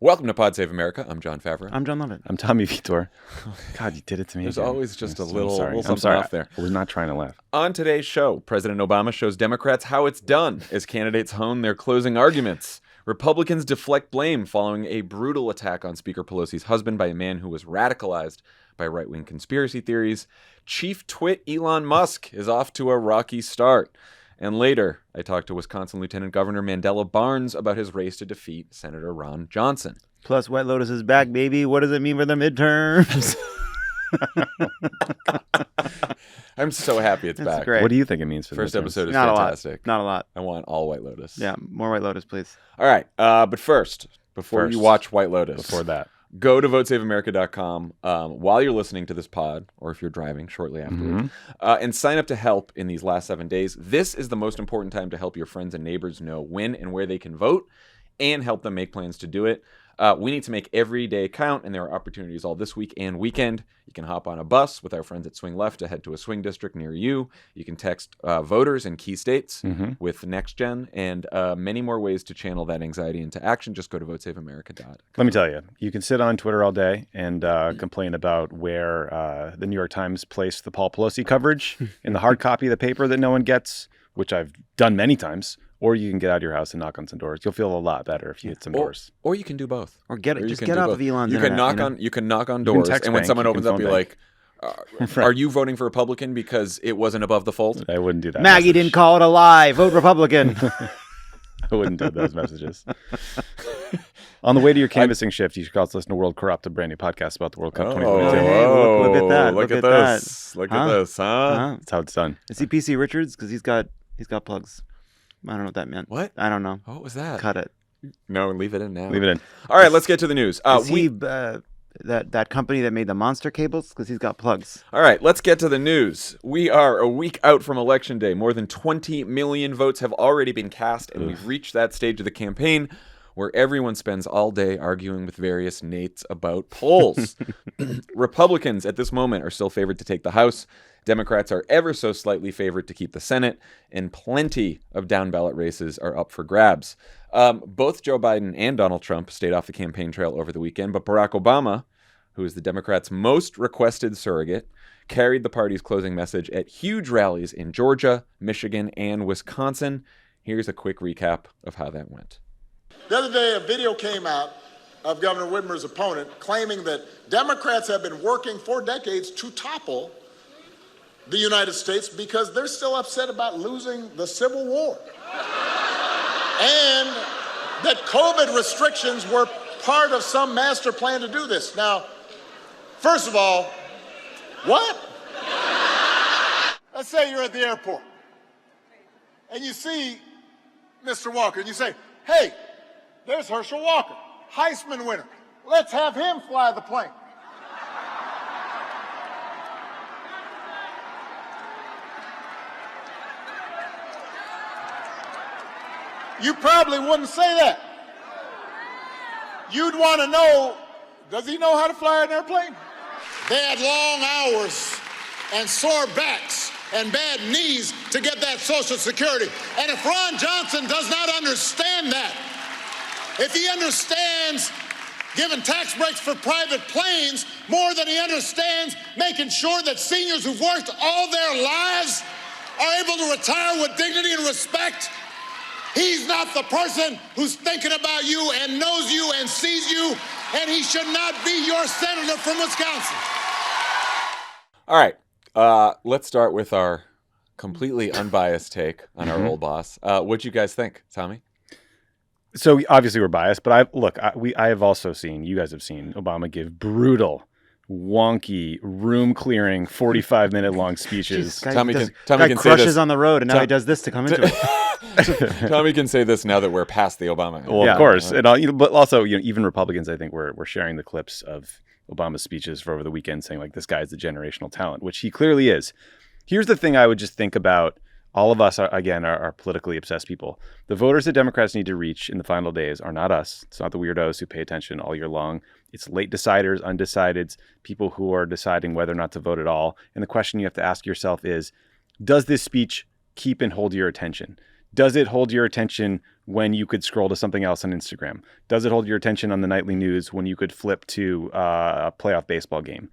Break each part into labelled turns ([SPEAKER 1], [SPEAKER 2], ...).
[SPEAKER 1] Welcome to Pod Save America. I'm Jon Favreau.
[SPEAKER 2] I'm Jon Lovett.
[SPEAKER 3] I'm Tommy Vietor. God, you did it to me.
[SPEAKER 1] There's
[SPEAKER 3] again.
[SPEAKER 1] always just a little
[SPEAKER 3] I'm
[SPEAKER 1] something
[SPEAKER 3] sorry.
[SPEAKER 1] off there.
[SPEAKER 3] I was not trying to laugh.
[SPEAKER 1] On today's show, President Obama shows Democrats how it's done as candidates hone their closing arguments. Republicans deflect blame following a brutal attack on Speaker Pelosi's husband by a man who was radicalized by right-wing conspiracy theories. Chief Twit Elon Musk is off to a rocky start. And later, I talked to Wisconsin Lieutenant Governor Mandela Barnes about his race to defeat Senator Ron Johnson.
[SPEAKER 2] Plus, White Lotus is back, baby. What does it mean for the midterms?
[SPEAKER 1] I'm so happy it's back.
[SPEAKER 2] Great.
[SPEAKER 3] What do you think it means for the
[SPEAKER 1] First
[SPEAKER 3] midterms?
[SPEAKER 1] episode is
[SPEAKER 2] Not
[SPEAKER 1] fantastic.
[SPEAKER 2] Not a lot.
[SPEAKER 1] I want all White Lotus.
[SPEAKER 2] Yeah, more White Lotus, please.
[SPEAKER 1] All right. But first, before you watch White Lotus,
[SPEAKER 3] Before that,
[SPEAKER 1] go to votesaveamerica.com while you're listening to this pod, or if you're driving shortly afterwards, and sign up to help in these last 7 days. This is the most important time to help your friends and neighbors know when and where they can vote and help them make plans to do it. We need to make every day count, and there are opportunities all this week and weekend. You can hop on a bus with our friends at Swing Left to head to a swing district near you. You can text voters in key states with NextGen, and many more ways to channel that anxiety into action. Just go to votesaveamerica.com.
[SPEAKER 3] let me tell you, you can sit on Twitter all day and complain about where the New York Times placed the Paul Pelosi coverage in the hard copy of the paper that no one gets, which I've done many times. Or you can get out of your house and knock on some doors. You'll feel a lot better if you hit some doors.
[SPEAKER 1] Or you can do both.
[SPEAKER 2] Or get
[SPEAKER 1] Or
[SPEAKER 2] just
[SPEAKER 1] you
[SPEAKER 2] get
[SPEAKER 1] can
[SPEAKER 2] off
[SPEAKER 1] do
[SPEAKER 2] of
[SPEAKER 1] both.
[SPEAKER 2] Elon's
[SPEAKER 1] You can
[SPEAKER 2] internet,
[SPEAKER 1] you can knock on doors,
[SPEAKER 3] text
[SPEAKER 1] and when
[SPEAKER 3] bank,
[SPEAKER 1] someone
[SPEAKER 3] you
[SPEAKER 1] opens
[SPEAKER 3] can
[SPEAKER 1] up, be
[SPEAKER 3] phone
[SPEAKER 1] like, "Are you voting for Republican because it wasn't above the fold?"
[SPEAKER 3] I wouldn't do that.
[SPEAKER 2] Maggie
[SPEAKER 3] message.
[SPEAKER 2] didn't call it a lie. Vote Republican.
[SPEAKER 3] I wouldn't do those messages. On the way to your canvassing shift, you should also listen to World Corrupt, a brand new podcast about the World Cup 2022.
[SPEAKER 2] hey, look at that.
[SPEAKER 1] Look at
[SPEAKER 2] that.
[SPEAKER 1] this. Look at this, huh?
[SPEAKER 3] That's how it's done.
[SPEAKER 2] Is he PC Richards? Because he's got plugs. I don't know what that meant.
[SPEAKER 1] What?
[SPEAKER 2] I don't know.
[SPEAKER 1] What was that?
[SPEAKER 2] Cut it.
[SPEAKER 1] No, leave it in now.
[SPEAKER 3] Leave it in.
[SPEAKER 1] All right, let's get to the news.
[SPEAKER 2] Is he that company that made the monster cables? Because he's got plugs.
[SPEAKER 1] All right, let's get to the news. We are a week out from Election Day. More than 20 million votes have already been cast, and we've reached that stage of the campaign where everyone spends all day arguing with various Nates about polls. Republicans at this moment are still favored to take the House. Democrats are ever so slightly favored to keep the Senate, and plenty of down-ballot races are up for grabs. Both Joe Biden and Donald Trump stayed off the campaign trail over the weekend, but Barack Obama, who is the Democrats' most requested surrogate, carried the party's closing message at huge rallies in Georgia, Michigan, and Wisconsin. Here's a quick recap of how that went.
[SPEAKER 4] The other day, a video came out of Governor Whitmer's opponent claiming that Democrats have been working for decades to topple the United States because they're still upset about losing the Civil War. And that COVID restrictions were part of some master plan to do this. Now, first of all, what? Let's say you're at the airport and you see Mr. Walker and you say, hey, there's Herschel Walker, Heisman winner. Let's have him fly the plane. You probably wouldn't say that. You'd want to know, does he know how to fly an airplane? They had long hours and sore backs and bad knees to get that Social Security. And if Ron Johnson does not understand that, if he understands giving tax breaks for private planes more than he understands making sure that seniors who've worked all their lives are able to retire with dignity and respect, he's not the person who's thinking about you and knows you and sees you, and he should not be your senator from Wisconsin.
[SPEAKER 1] All right, let's start with our completely unbiased take on our old boss. What'd you guys think, Tommy?
[SPEAKER 3] So obviously we're biased, but I have also seen, you guys have seen Obama give brutal, wonky, room-clearing, 45-minute long speeches.
[SPEAKER 1] Tommy can say
[SPEAKER 2] crushes
[SPEAKER 1] this.
[SPEAKER 2] on the road, and now he does this to come into it.
[SPEAKER 1] Tommy can say this now that we're past the Obama era.
[SPEAKER 3] Well, of course, and but also, even Republicans, I think, were sharing the clips of Obama's speeches for over the weekend, saying like, this guy's the generational talent, which he clearly is. Here's the thing I would just think about. All of us, are politically obsessed people. The voters that Democrats need to reach in the final days are not us. It's not the weirdos who pay attention all year long. It's late deciders, undecideds, people who are deciding whether or not to vote at all. And the question you have to ask yourself is, does this speech keep and hold your attention? Does it hold your attention when you could scroll to something else on Instagram? Does it hold your attention on the nightly news when you could flip to a playoff baseball game?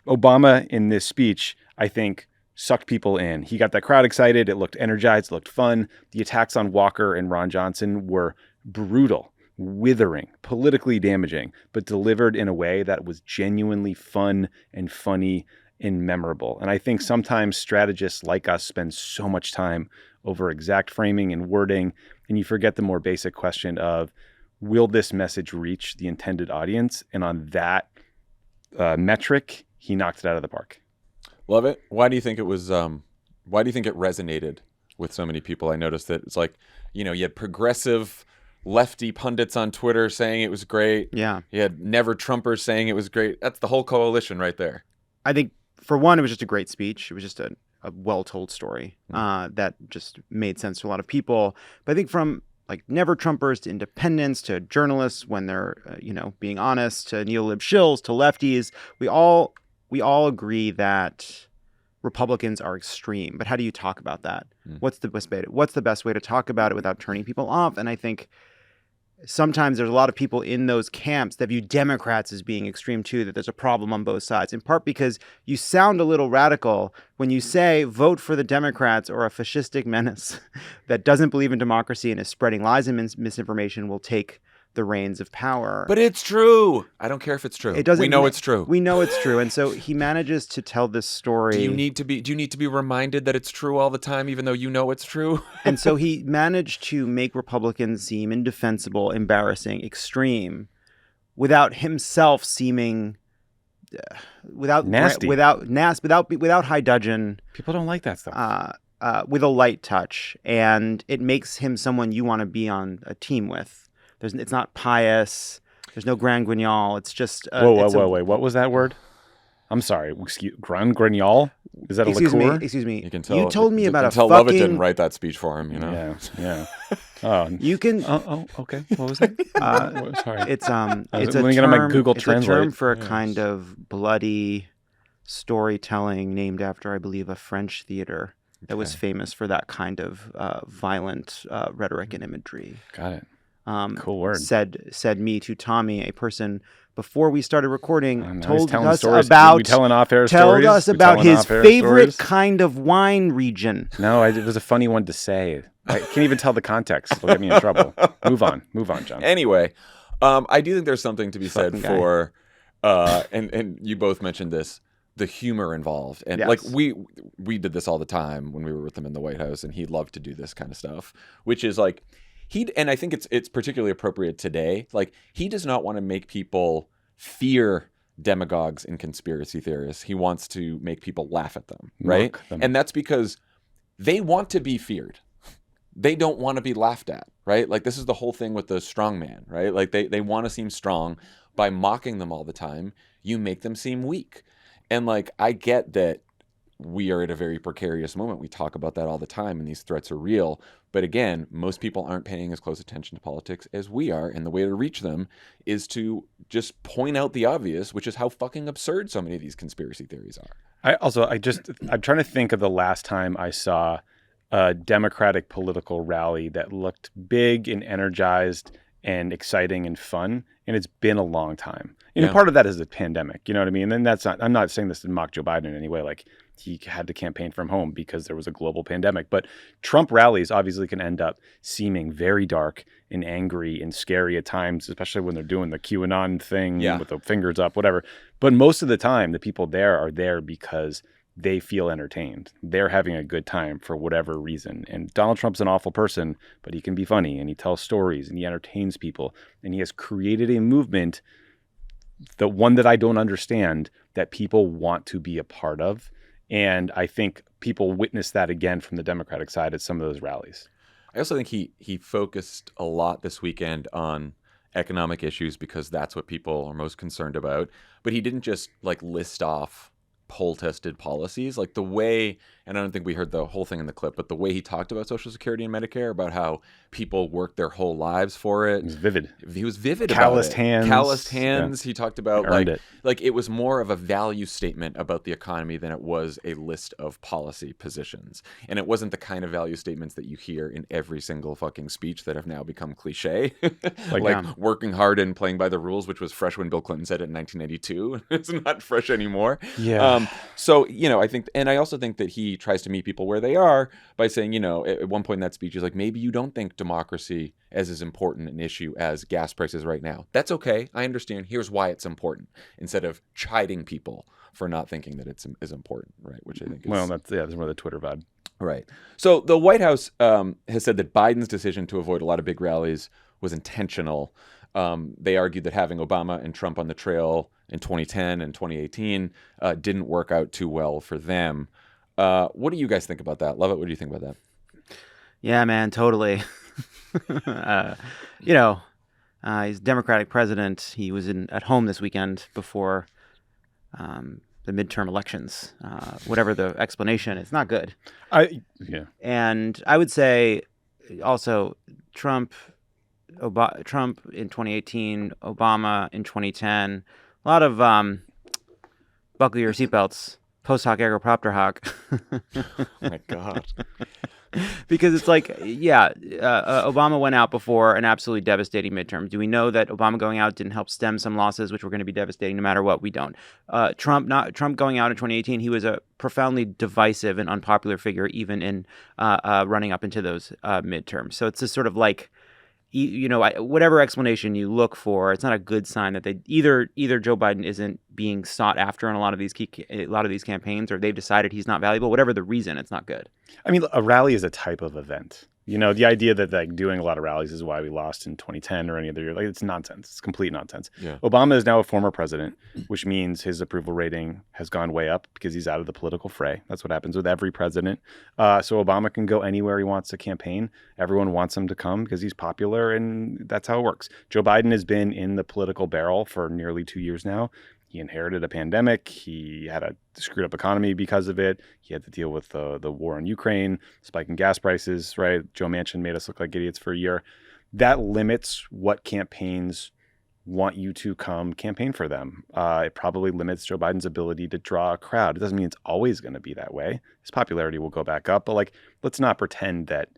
[SPEAKER 3] Obama in this speech, I think, sucked people in. He got that crowd excited. It looked energized, it looked fun. The attacks on Walker and Ron Johnson were brutal, withering, politically damaging, but delivered in a way that was genuinely fun and funny and memorable. And I think sometimes strategists like us spend so much time over exact framing and wording, and you forget the more basic question of, will this message reach the intended audience? And on that metric, he knocked it out of the park.
[SPEAKER 1] Love it. Why do you think it was? Why do you think it resonated with so many people? I noticed that it's like, you had progressive lefty pundits on Twitter saying it was great.
[SPEAKER 2] Yeah.
[SPEAKER 1] You had never Trumpers saying it was great. That's the whole coalition right there.
[SPEAKER 2] I think, for one, it was just a great speech. It was just a well-told story that just made sense to a lot of people. But I think from like never Trumpers to independents to journalists when they're, being honest, to neolib shills to lefties, we all agree that Republicans are extreme. But how do you talk about that? What's the best way to talk about it without turning people off? And I think sometimes there's a lot of people in those camps that view Democrats as being extreme too, that there's a problem on both sides, in part because you sound a little radical when you say vote for the Democrats, or a fascistic menace that doesn't believe in democracy and is spreading lies and misinformation will take the reins of power.
[SPEAKER 1] But it's true. I don't care if it's true. We know it's true.
[SPEAKER 2] We know it's true. And so he manages to tell this story.
[SPEAKER 1] Do you need to be reminded that it's true all the time, even though you know it's true?
[SPEAKER 2] And so he managed to make Republicans seem indefensible, embarrassing, extreme, without himself seeming without high dudgeon.
[SPEAKER 3] People don't like that stuff.
[SPEAKER 2] With a light touch, and it makes him someone you want to be on a team with. It's not pious. There's no Grand Guignol. It's just...
[SPEAKER 3] Wait. What was that word? I'm sorry. Grand Guignol? Is that a liqueur?
[SPEAKER 2] Excuse me.
[SPEAKER 1] You can tell.
[SPEAKER 2] You told me about a fucking...
[SPEAKER 1] Lovett didn't write that speech for him,
[SPEAKER 3] Yeah. Oh.
[SPEAKER 2] You can...
[SPEAKER 3] Okay. What was that? Sorry.
[SPEAKER 2] It's a term for a kind of bloody storytelling named after, I believe, a French theater that was famous for that kind of violent rhetoric and imagery.
[SPEAKER 3] Got it. Cool word.
[SPEAKER 2] Said me to Tommy, a person before we started recording, told us about his favorite kind of wine region.
[SPEAKER 3] No, it was a funny one to say. I can't even tell the context. It'll get me in trouble. Move on, John.
[SPEAKER 1] Anyway, I do think there's something to be said for, and you both mentioned this, the humor involved. And
[SPEAKER 2] yes.
[SPEAKER 1] like we did this all the time when we were with him in the White House, and he loved to do this kind of stuff, which is like, and I think it's particularly appropriate today. Like, he does not want to make people fear demagogues and conspiracy theorists. He wants to make people laugh at them, right? And that's because they want to be feared. They don't want to be laughed at, right? Like, this is the whole thing with the strong man, right? Like, they want to seem strong. By mocking them all the time, you make them seem weak. And like, I get that we are at a very precarious moment. We talk about that all the time, and these threats are real. But again, most people aren't paying as close attention to politics as we are, and the way to reach them is to just point out the obvious, which is how fucking absurd so many of these conspiracy theories are.
[SPEAKER 3] I'm trying to think of the last time I saw a Democratic political rally that looked big and energized and exciting and fun, and it's been a long time. And part of that is the pandemic, you know what I mean? And I'm not saying this to mock Joe Biden in any way, like he had to campaign from home because there was a global pandemic, but Trump rallies obviously can end up seeming very dark and angry and scary at times, especially when they're doing the QAnon thing with the fingers up, whatever. But most of the time, the people there are there because they feel entertained. They're having a good time for whatever reason. And Donald Trump's an awful person, but he can be funny, and he tells stories, and he entertains people, and he has created a movement, the one that I don't understand, that people want to be a part of. And I think people witness that again from the Democratic side at some of those rallies.
[SPEAKER 1] I also think he focused a lot this weekend on economic issues because that's what people are most concerned about. But he didn't just like list off poll-tested policies. Like the way, and I don't think we heard the whole thing in the clip, but the way he talked about Social Security and Medicare, about how people work their whole lives for it.
[SPEAKER 3] He was vivid.
[SPEAKER 1] He was vivid
[SPEAKER 3] Calloused
[SPEAKER 1] about it.
[SPEAKER 3] hands.
[SPEAKER 1] Calloused hands. Yeah. He talked about
[SPEAKER 3] like
[SPEAKER 1] it was more of a value statement about the economy than it was a list of policy positions. And it wasn't the kind of value statements that you hear in every single fucking speech that have now become cliche. Working hard and playing by the rules, which was fresh when Bill Clinton said it in 1992. It's not fresh anymore.
[SPEAKER 3] Yeah.
[SPEAKER 1] So, I think, and I also think that he tries to meet people where they are by saying, at one point in that speech, he's like, maybe you don't think democracy as important an issue as gas prices right now. That's okay. I understand. Here's why it's important, instead of chiding people for not thinking that it's is important, right? Which I think is...
[SPEAKER 3] that's more the Twitter vibe.
[SPEAKER 1] Right. So the White House has said that Biden's decision to avoid a lot of big rallies was intentional. They argued that having Obama and Trump on the trail in 2010 and 2018 didn't work out too well for them. What do you guys think about that? Lovett, what do you think about that?
[SPEAKER 2] Yeah, man, totally. He's Democratic president. He was at home this weekend before the midterm elections. Whatever the explanation, it's not good. And I would say also Trump in 2018, Obama in 2010. A lot of buckle your seatbelts, post hoc ergo propter hoc.
[SPEAKER 1] Oh my God.
[SPEAKER 2] Because it's like, Obama went out before an absolutely devastating midterm. Do we know that Obama going out didn't help stem some losses, which were going to be devastating no matter what? We don't. Trump going out in 2018, he was a profoundly divisive and unpopular figure, even in running up into those midterms. So it's just sort of like, whatever explanation you look for, it's not a good sign that they either Joe Biden isn't being sought after in a lot of these campaigns, or they've decided he's not valuable. Whatever the reason, it's not good.
[SPEAKER 3] I mean, a rally is a type of event. The idea that doing a lot of rallies is why we lost in 2010 or any other year, it's nonsense. It's complete nonsense.
[SPEAKER 1] Yeah.
[SPEAKER 3] Obama is now a former president, which means his approval rating has gone way up because he's out of the political fray. That's what happens with every president. So Obama can go anywhere he wants to campaign. Everyone wants him to come because he's popular, and that's how it works. Joe Biden has been in the political barrel for nearly 2 years now. He inherited a pandemic. He had a screwed up economy because of it. He had to deal with the war in Ukraine, spiking gas prices, right? Joe Manchin made us look like idiots for a year. That limits what campaigns want you to come campaign for them. It probably limits Joe Biden's ability to draw a crowd. It doesn't mean it's always going to be that way. His popularity will go back up, but let's not pretend that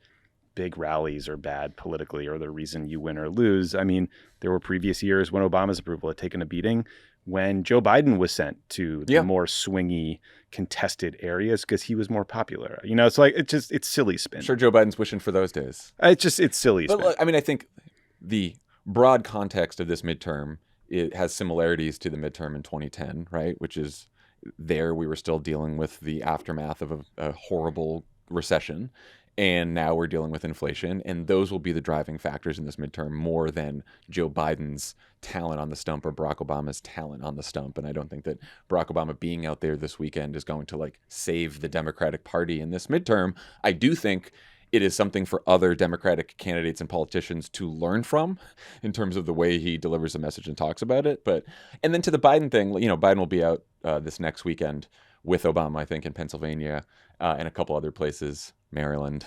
[SPEAKER 3] big rallies are bad politically or the reason you win or lose. I mean, there were previous years when Obama's approval had taken a beating, when Joe Biden was sent to the more swingy, contested areas because he was more popular. It's silly spin.
[SPEAKER 1] I'm sure Joe Biden's wishing for those days.
[SPEAKER 3] It's silly spin.
[SPEAKER 1] But look, I think the broad context of this midterm, it has similarities to the midterm in 2010, right? Which is there we were still dealing with the aftermath of a horrible recession. And now we're dealing with inflation, and those will be the driving factors in this midterm more than Joe Biden's talent on the stump or Barack Obama's talent on the stump. And I don't think that Barack Obama being out there this weekend is going to save the Democratic Party in this midterm. I do think it is something for other Democratic candidates and politicians to learn from in terms of the way he delivers a message and talks about it. And then to the Biden thing, Biden will be out this next weekend with Obama, I think, in Pennsylvania and a couple other places, Maryland,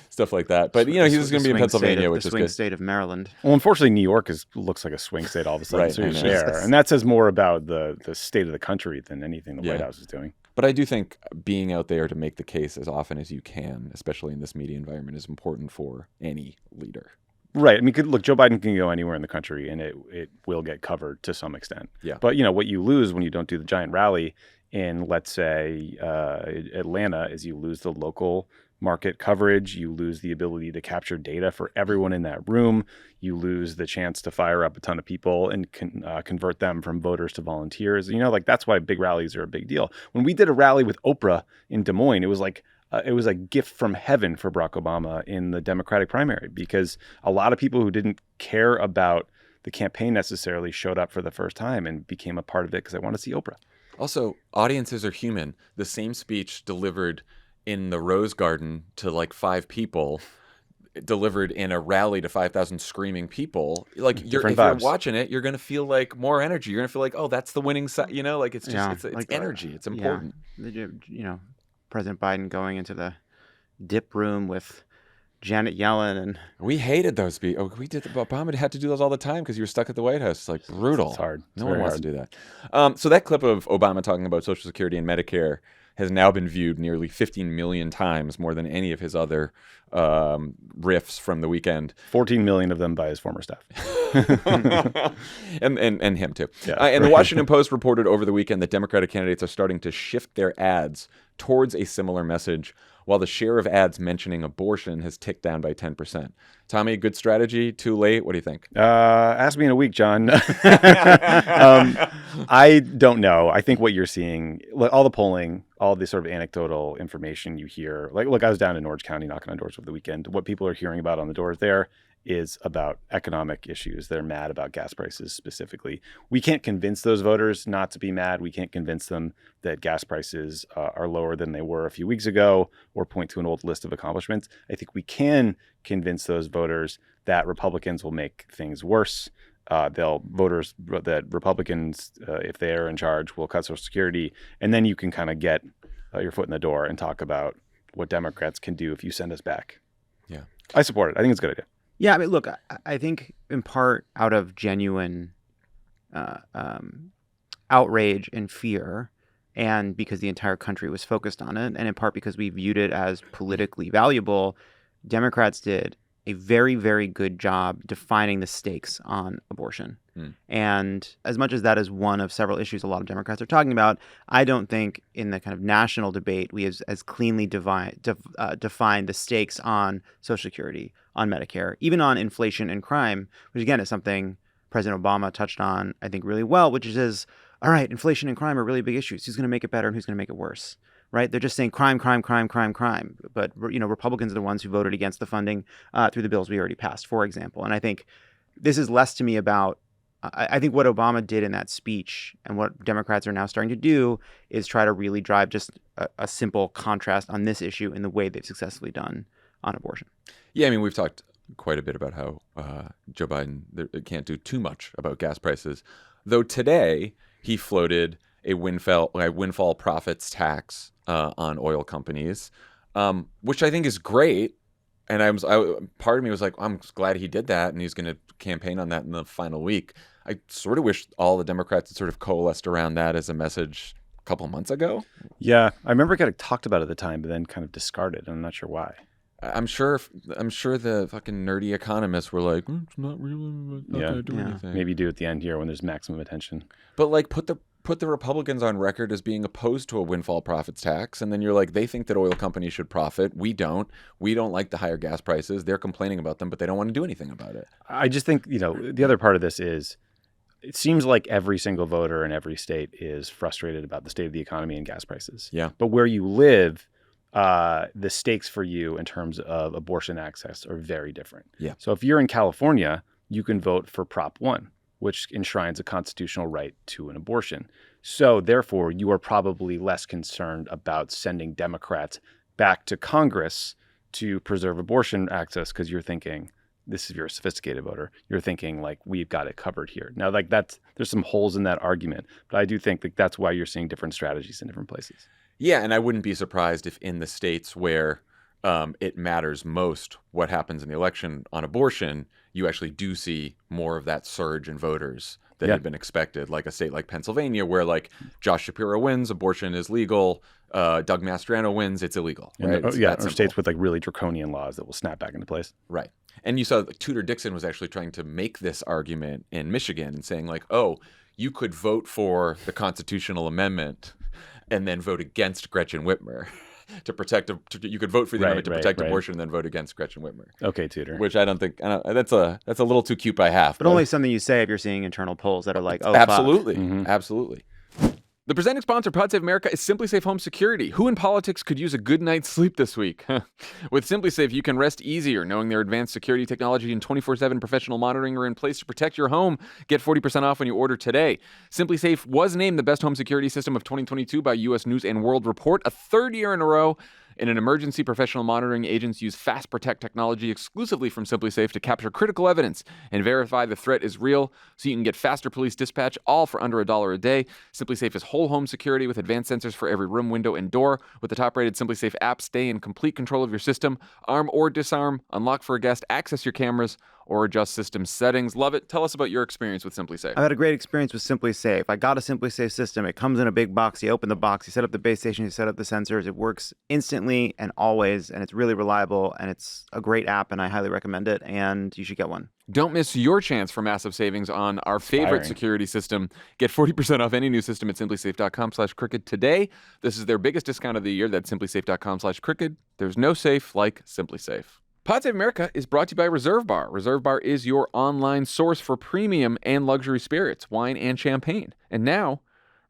[SPEAKER 1] stuff like that. But, he's just going to be in Pennsylvania, which is good.
[SPEAKER 2] The swing state of Maryland.
[SPEAKER 3] Well, unfortunately, New York looks like a swing state all of a sudden.
[SPEAKER 1] Right,
[SPEAKER 3] so he's there. And that says more about the state of the country than anything the White House is doing.
[SPEAKER 1] But I do think being out there to make the case as often as you can, especially in this media environment, is important for any leader.
[SPEAKER 3] Right. I mean, look, Joe Biden can go anywhere in the country and it will get covered to some extent.
[SPEAKER 1] Yeah.
[SPEAKER 3] But, what you lose when you don't do the giant rally in, let's say, Atlanta is you lose the local market coverage. You lose the ability to capture data for everyone in that room. You lose the chance to fire up a ton of people and convert them from voters to volunteers. That's why big rallies are a big deal. When we did a rally with Oprah in Des Moines, it was it was a gift from heaven for Barack Obama in the Democratic primary, because a lot of people who didn't care about the campaign necessarily showed up for the first time and became a part of it because they want to see Oprah.
[SPEAKER 1] Also, audiences are human. The same speech delivered in the Rose Garden to 5 people delivered in a rally to 5,000 screaming people, like if you're watching it, you're gonna feel like more energy. You're gonna feel like, oh, that's the winning side. You know, like it's just it's energy. It's important.
[SPEAKER 2] President Biden going into the dip room with Janet Yellen, and
[SPEAKER 1] we hated those people. We did. Obama had to do those all the time because you were stuck at the White House. It's like brutal.
[SPEAKER 3] It's hard.
[SPEAKER 1] No one wants to do that. So that clip of Obama talking about Social Security and Medicare has now been viewed nearly 15 million times, more than any of his other riffs from the weekend.
[SPEAKER 3] 14 million of them by his former staff.
[SPEAKER 1] and him too.
[SPEAKER 3] Yeah,
[SPEAKER 1] and the Washington Post reported over the weekend that Democratic candidates are starting to shift their ads towards a similar message, while the share of ads mentioning abortion has ticked down by 10%. Tommy, good strategy? Too late? What do you think?
[SPEAKER 3] Ask me in a week, John. I don't know. I think what you're seeing, all the polling, all the sort of anecdotal information you hear, like, look, I was down in Orange County knocking on doors over the weekend. What people are hearing about on the doors there is about economic issues. They're mad about gas prices specifically. We can't convince those voters not to be mad. We can't convince them that gas prices are lower than they were a few weeks ago, or point to an old list of accomplishments. I think we can convince those voters that Republicans will make things worse. That Republicans, if they are in charge, will cut Social Security. And then you can kind of get your foot in the door and talk about what Democrats can do if you send us back.
[SPEAKER 1] Yeah.
[SPEAKER 3] I support it. I think it's a good idea.
[SPEAKER 2] Yeah, I mean, look, I think in part out of genuine outrage and fear, and because the entire country was focused on it, and in part because we viewed it as politically valuable, Democrats did a very, very good job defining the stakes on abortion. And as much as that is one of several issues a lot of Democrats are talking about, I don't think in the kind of national debate we have as cleanly defined the stakes on Social Security, on Medicare, even on inflation and crime, which again is something President Obama touched on, I think, really well, which is, all right, inflation and crime are really big issues. Who's going to make it better and who's going to make it worse? Right? They're just saying crime, crime, crime, crime, crime. But, Republicans are the ones who voted against the funding through the bills we already passed, for example. And I think this is less to me about, I think what Obama did in that speech and what Democrats are now starting to do is try to really drive just a simple contrast on this issue in the way they've successfully done on abortion.
[SPEAKER 1] Yeah, I mean, we've talked quite a bit about how Joe Biden can't do too much about gas prices, though today he floated a windfall profits tax on oil companies, which I think is great. And part of me was like, I'm glad he did that, and he's going to campaign on that in the final week. I sort of wish all the Democrats had sort of coalesced around that as a message a couple months ago.
[SPEAKER 3] Yeah, I remember getting talked about at the time, but then kind of discarded. I'm not sure why.
[SPEAKER 1] I'm sure the fucking nerdy economists were like, it's not really not going to do anything.
[SPEAKER 3] Maybe do at the end here when there's maximum attention.
[SPEAKER 1] But like put the Republicans on record as being opposed to a windfall profits tax, and then you're like, they think that oil companies should profit. We don't like the higher gas prices. They're complaining about them, but they don't want to do anything about it.
[SPEAKER 3] I just think, the other part of this is it seems like every single voter in every state is frustrated about the state of the economy and gas prices.
[SPEAKER 1] Yeah.
[SPEAKER 3] But where you live, the stakes for you in terms of abortion access are very different.
[SPEAKER 1] Yeah.
[SPEAKER 3] So if you're in California, you can vote for Prop 1, which enshrines a constitutional right to an abortion. So therefore, you are probably less concerned about sending Democrats back to Congress to preserve abortion access because you're thinking, this is your sophisticated voter, you're thinking like, we've got it covered here. Now, like there's some holes in that argument, but I do think that that's why you're seeing different strategies in different places.
[SPEAKER 1] Yeah, and I wouldn't be surprised if in the states where it matters most what happens in the election on abortion, you actually do see more of that surge in voters that had been expected, like a state like Pennsylvania, where like Josh Shapiro wins, abortion is legal. Doug Mastriano wins, it's illegal. Right?
[SPEAKER 3] Or states with like really draconian laws that will snap back into place.
[SPEAKER 1] Right. And you saw Tudor Dixon was actually trying to make this argument in Michigan and saying like, oh, you could vote for the constitutional amendment and then vote against Gretchen Whitmer to protect. You could vote for the amendment to protect abortion and then vote against Gretchen Whitmer.
[SPEAKER 3] Okay, Tudor.
[SPEAKER 1] Which I don't think that's a little too cute by half.
[SPEAKER 2] But only something you say if you're seeing internal polls that are like, oh,
[SPEAKER 1] absolutely,
[SPEAKER 2] fuck.
[SPEAKER 1] Absolutely. The presenting sponsor, Pod Save America, is Simply Safe Home Security. Who in politics could use a good night's sleep this week? With Simply Safe, you can rest easier knowing their advanced security technology and 24/7 professional monitoring are in place to protect your home. Get 40% off when you order today. Simply Safe was named the best home security system of 2022 by U.S. News & World Report, a third year in a row. In an emergency, professional monitoring agents use Fast Protect technology exclusively from SimpliSafe to capture critical evidence and verify the threat is real, so you can get faster police dispatch, all for under $1 a day. SimpliSafe is whole home security with advanced sensors for every room, window, and door. With the top-rated SimpliSafe app, stay in complete control of your system. Arm or disarm, unlock for a guest, access your cameras, or adjust system settings. Lovett, tell us about your experience with SimpliSafe.
[SPEAKER 2] I've had a great experience with SimpliSafe. I got a SimpliSafe system. It comes in a big box. You open the box, you set up the base station, you set up the sensors. It works instantly and always, and it's really reliable, and it's a great app, and I highly recommend it, and you should get one.
[SPEAKER 1] Don't miss your chance for massive savings on our favorite security system. Get 40% off any new system at simplysafe.com/crooked today. This is their biggest discount of the year. That's simplysafe.com/crooked. There's no safe like SimpliSafe. Pod Save America is brought to you by Reserve Bar. Reserve Bar is your online source for premium and luxury spirits, wine, and champagne. And now,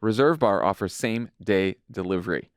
[SPEAKER 1] Reserve Bar offers same-day delivery.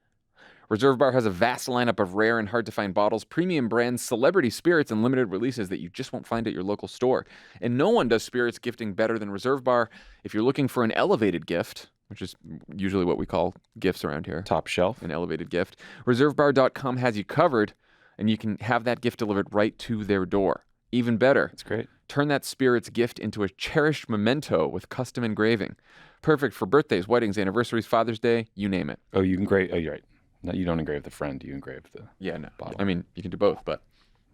[SPEAKER 1] Reserve Bar has a vast lineup of rare and hard-to-find bottles, premium brands, celebrity spirits, and limited releases that you just won't find at your local store. And no one does spirits gifting better than Reserve Bar. If you're looking for an elevated gift, which is usually what we call gifts around here.
[SPEAKER 3] Top shelf.
[SPEAKER 1] An elevated gift. ReserveBar.com has you covered, and you can have that gift delivered right to their door. Even better.
[SPEAKER 3] That's great.
[SPEAKER 1] Turn that spirit's gift into a cherished memento with custom engraving. Perfect for birthdays, weddings, anniversaries, Father's Day, you name it.
[SPEAKER 3] Oh, you engrave. Oh, you're right. No, you don't engrave the friend. You engrave the bottle.
[SPEAKER 1] I mean, you can do both, but...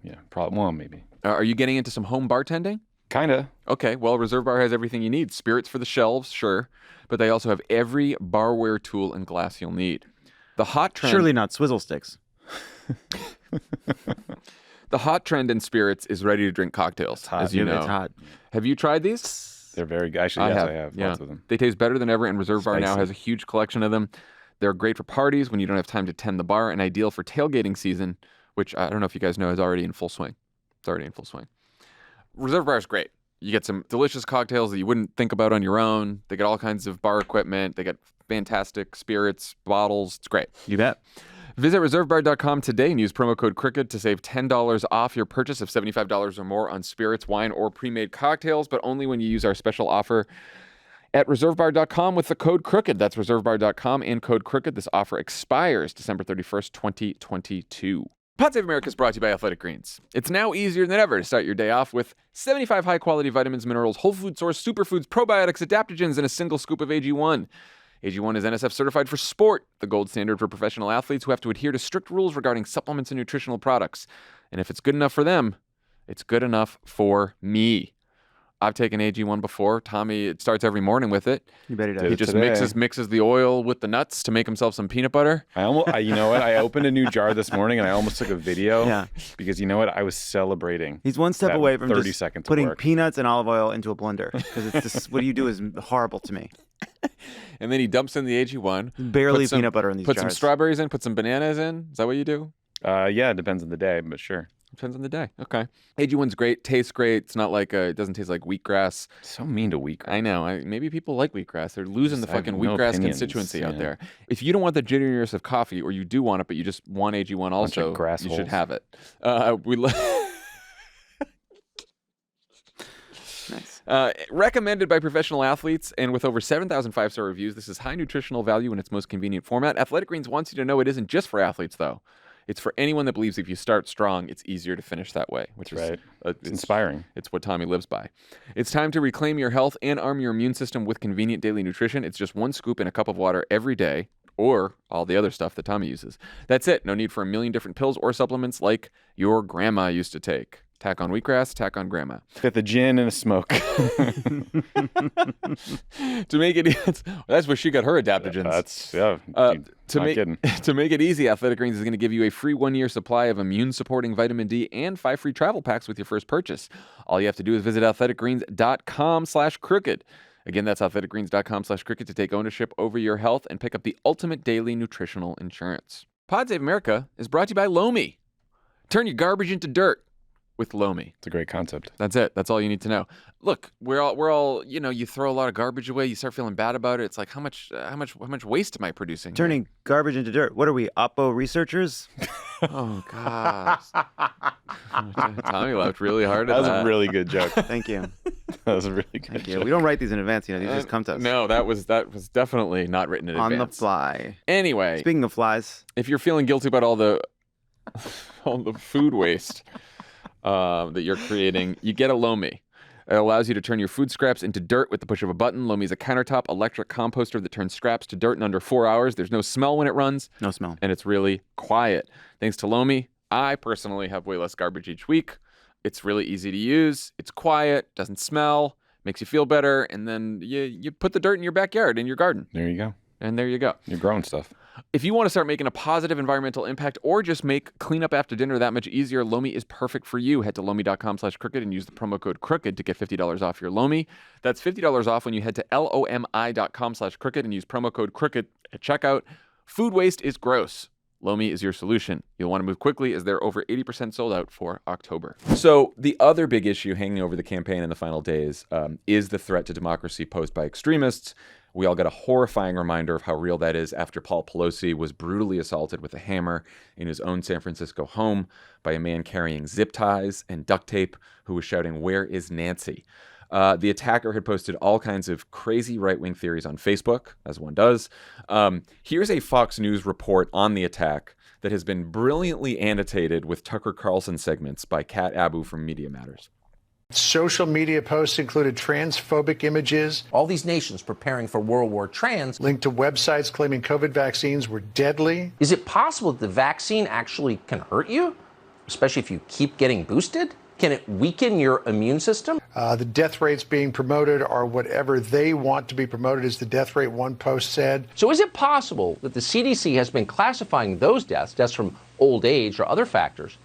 [SPEAKER 3] Yeah, probably. Well, maybe.
[SPEAKER 1] Are you getting into some home bartending?
[SPEAKER 3] Kinda.
[SPEAKER 1] Okay, well, Reserve Bar has everything you need. Spirits for the shelves, sure, but they also have every barware tool and glass you'll need. The hot trend...
[SPEAKER 2] Surely not swizzle sticks.
[SPEAKER 1] The hot trend in spirits is ready-to-drink cocktails, as you know.
[SPEAKER 2] It's hot.
[SPEAKER 1] Have you tried these?
[SPEAKER 3] They're very good. Actually, yes, I have lots of them.
[SPEAKER 1] They taste better than ever, and Reserve Bar now has a huge collection of them. They're great for parties when you don't have time to tend the bar, and ideal for tailgating season, which I don't know if you guys know is already in full swing. It's already in full swing. Reserve Bar is great. You get some delicious cocktails that you wouldn't think about on your own. They get all kinds of bar equipment. They get fantastic spirits, bottles. It's great.
[SPEAKER 2] You bet.
[SPEAKER 1] Visit reservebar.com today and use promo code CROOKED to save $10 off your purchase of $75 or more on spirits, wine, or pre-made cocktails, but only when you use our special offer at reservebar.com with the code CROOKED. That's reservebar.com and code CROOKED. This offer expires December 31st, 2022. Pod Save America is brought to you by Athletic Greens. It's now easier than ever to start your day off with 75 high-quality vitamins, minerals, whole food source, superfoods, probiotics, adaptogens, and a single scoop of AG1. AG1 is NSF certified for sport, the gold standard for professional athletes who have to adhere to strict rules regarding supplements and nutritional products. And if it's good enough for them, it's good enough for me. I've taken AG1 before. Tommy starts every morning with it.
[SPEAKER 2] You bet he does.
[SPEAKER 1] He just mixes the oil with the nuts to make himself some peanut butter.
[SPEAKER 3] You know what? I opened a new jar this morning and I almost took a video because you know what? I was celebrating.
[SPEAKER 2] He's one step away from
[SPEAKER 3] 30
[SPEAKER 2] just
[SPEAKER 3] seconds
[SPEAKER 2] putting peanuts and olive oil into a blender because it's just what you do is horrible to me.
[SPEAKER 1] And then he dumps in the AG1.
[SPEAKER 2] Barely peanut butter in these jars.
[SPEAKER 1] Put some strawberries in, put some bananas in. Is that what you do?
[SPEAKER 3] Yeah, it depends on the day, but sure.
[SPEAKER 1] Depends on the day. Okay. AG1's great. Tastes great. It's not like it doesn't taste like wheatgrass.
[SPEAKER 3] So mean to wheatgrass.
[SPEAKER 1] I know. Maybe people like wheatgrass. They're losing the fucking wheatgrass constituency out there. If you don't want the jitteriness of coffee, or you do want it, but you just want AG1 also, you should have it.
[SPEAKER 2] Nice.
[SPEAKER 1] Recommended by professional athletes, and with over 7,000 five-star reviews, this is high nutritional value in its most convenient format. Athletic Greens wants you to know it isn't just for athletes, though. It's for anyone that believes if you start strong, it's easier to finish that way, which is
[SPEAKER 3] right. It's inspiring.
[SPEAKER 1] It's what Tommy lives by. It's time to reclaim your health and arm your immune system with convenient daily nutrition. It's just one scoop in a cup of water every day, or all the other stuff that Tommy uses. That's it. No need for a million different pills or supplements like your grandma used to take. Tack on wheatgrass, tack on grandma.
[SPEAKER 3] Got the gin and a smoke.
[SPEAKER 1] To make it, that's where she got her adaptogens. To make it easy, Athletic Greens is going to give you a free 1-year supply of immune-supporting vitamin D and 5 free travel packs with your first purchase. All you have to do is visit athleticgreens.com/crooked. Again, that's athleticgreens.com/crooked to take ownership over your health and pick up the ultimate daily nutritional insurance. Pod Save America is brought to you by Lomi. Turn your garbage into dirt with Lomi.
[SPEAKER 3] It's a great concept.
[SPEAKER 1] That's it. That's all you need to know. Look, we're all, you throw a lot of garbage away, you start feeling bad about it. It's like, how much waste am I producing?
[SPEAKER 2] Turning garbage into dirt. What are we, Oppo researchers?
[SPEAKER 1] Oh, God. Tommy laughed really hard at that.
[SPEAKER 3] That was a really good joke.
[SPEAKER 2] Thank you.
[SPEAKER 3] That was a really good joke.
[SPEAKER 2] We don't write these in advance, these just come to us.
[SPEAKER 1] No, that was definitely not written in advance.
[SPEAKER 2] On the fly.
[SPEAKER 1] Anyway.
[SPEAKER 2] Speaking of flies.
[SPEAKER 1] If you're feeling guilty about all the all the food waste that you're creating, you get a Lomi. It allows you to turn your food scraps into dirt with the push of a button. Lomi is a countertop electric composter that turns scraps to dirt in under 4 hours. There's no smell when it runs.
[SPEAKER 2] No smell.
[SPEAKER 1] And it's really quiet. Thanks to Lomi, I personally have way less garbage each week. It's really easy to use. It's quiet, doesn't smell, makes you feel better. And then you put the dirt in your backyard, in your garden.
[SPEAKER 3] There you go.
[SPEAKER 1] And there you go.
[SPEAKER 3] You're growing stuff.
[SPEAKER 1] If you want to start making a positive environmental impact or just make cleanup after dinner that much easier, Lomi is perfect for you. Head to lomi.com/crooked and use the promo code crooked to get $50 off your Lomi. That's $50 off when you head to lomi.com/crooked and use promo code crooked at checkout. Food waste is gross. Lomi is your solution. You'll want to move quickly as they're over 80% sold out for October. So the other big issue hanging over the campaign in the final days is the threat to democracy posed by extremists. We all got a horrifying reminder of how real that is after Paul Pelosi was brutally assaulted with a hammer in his own San Francisco home by a man carrying zip ties and duct tape who was shouting, "Where is Nancy?" The attacker had posted all kinds of crazy right-wing theories on Facebook, as one does. Here's a Fox News report on the attack that has been brilliantly annotated with Tucker Carlson segments by Kat Abu from Media Matters.
[SPEAKER 5] Social media posts included transphobic images.
[SPEAKER 6] All these nations preparing for World War trans.
[SPEAKER 5] Linked to websites claiming COVID vaccines were deadly.
[SPEAKER 6] Is it possible that the vaccine actually can hurt you, especially if you keep getting boosted? Can it weaken your immune system?
[SPEAKER 5] The death rates being promoted are whatever they want to be promoted, as the death rate one post said.
[SPEAKER 6] So is it possible that the CDC has been classifying those deaths from old age or other factors,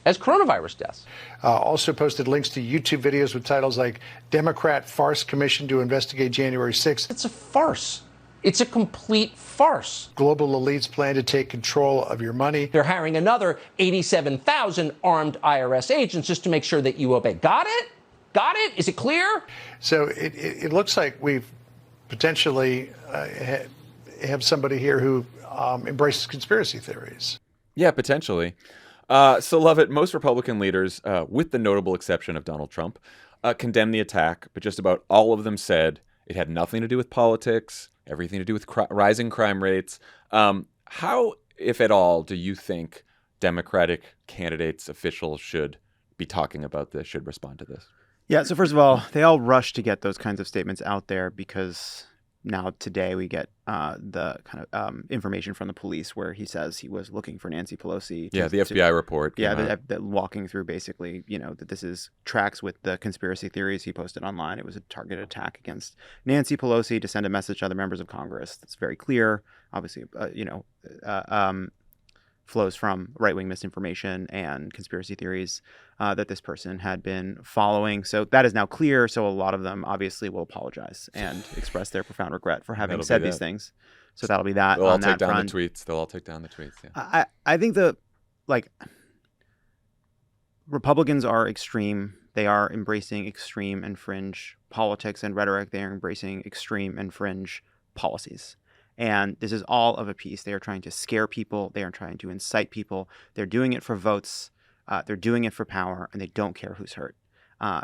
[SPEAKER 6] as coronavirus deaths?
[SPEAKER 5] Also posted links to YouTube videos with titles like Democrat Farce Commission to Investigate January 6th.
[SPEAKER 6] It's a farce. It's a complete farce.
[SPEAKER 5] Global elites plan to take control of your money.
[SPEAKER 6] They're hiring another 87,000 armed IRS agents just to make sure that you obey. Got it? Got it? Is it clear?
[SPEAKER 5] So it looks like we've potentially have somebody here who embraces conspiracy theories.
[SPEAKER 1] Yeah, potentially. So, Lovett, most Republican leaders, with the notable exception of Donald Trump, condemned the attack, but just about all of them said it had nothing to do with politics, everything to do with rising crime rates. How, if at all, do you think Democratic candidates, officials should be talking about this, should respond to this?
[SPEAKER 2] Yeah, so first of all, they all rush to get those kinds of statements out there because now today we get the kind of information from the police where he says he was looking for Nancy Pelosi.
[SPEAKER 1] Yeah, the FBI report.
[SPEAKER 2] Yeah, that walking through basically, that this is tracks with the conspiracy theories he posted online. It was a targeted attack against Nancy Pelosi to send a message to other members of Congress. That's very clear. Obviously, flows from right-wing misinformation and conspiracy theories that this person had been following. So that is now clear. So a lot of them obviously will apologize and express their profound regret for having said these things. So that'll be that.
[SPEAKER 1] They'll all
[SPEAKER 2] on
[SPEAKER 1] take
[SPEAKER 2] that
[SPEAKER 1] down
[SPEAKER 2] front.
[SPEAKER 1] the tweets. They'll all take down the tweets. Yeah.
[SPEAKER 2] I think Republicans are extreme. They are embracing extreme and fringe politics and rhetoric. They are embracing extreme and fringe policies. And this is all of a piece. They are trying to scare people. They are trying to incite people. They're doing it for votes. They're doing it for power, and they don't care who's hurt.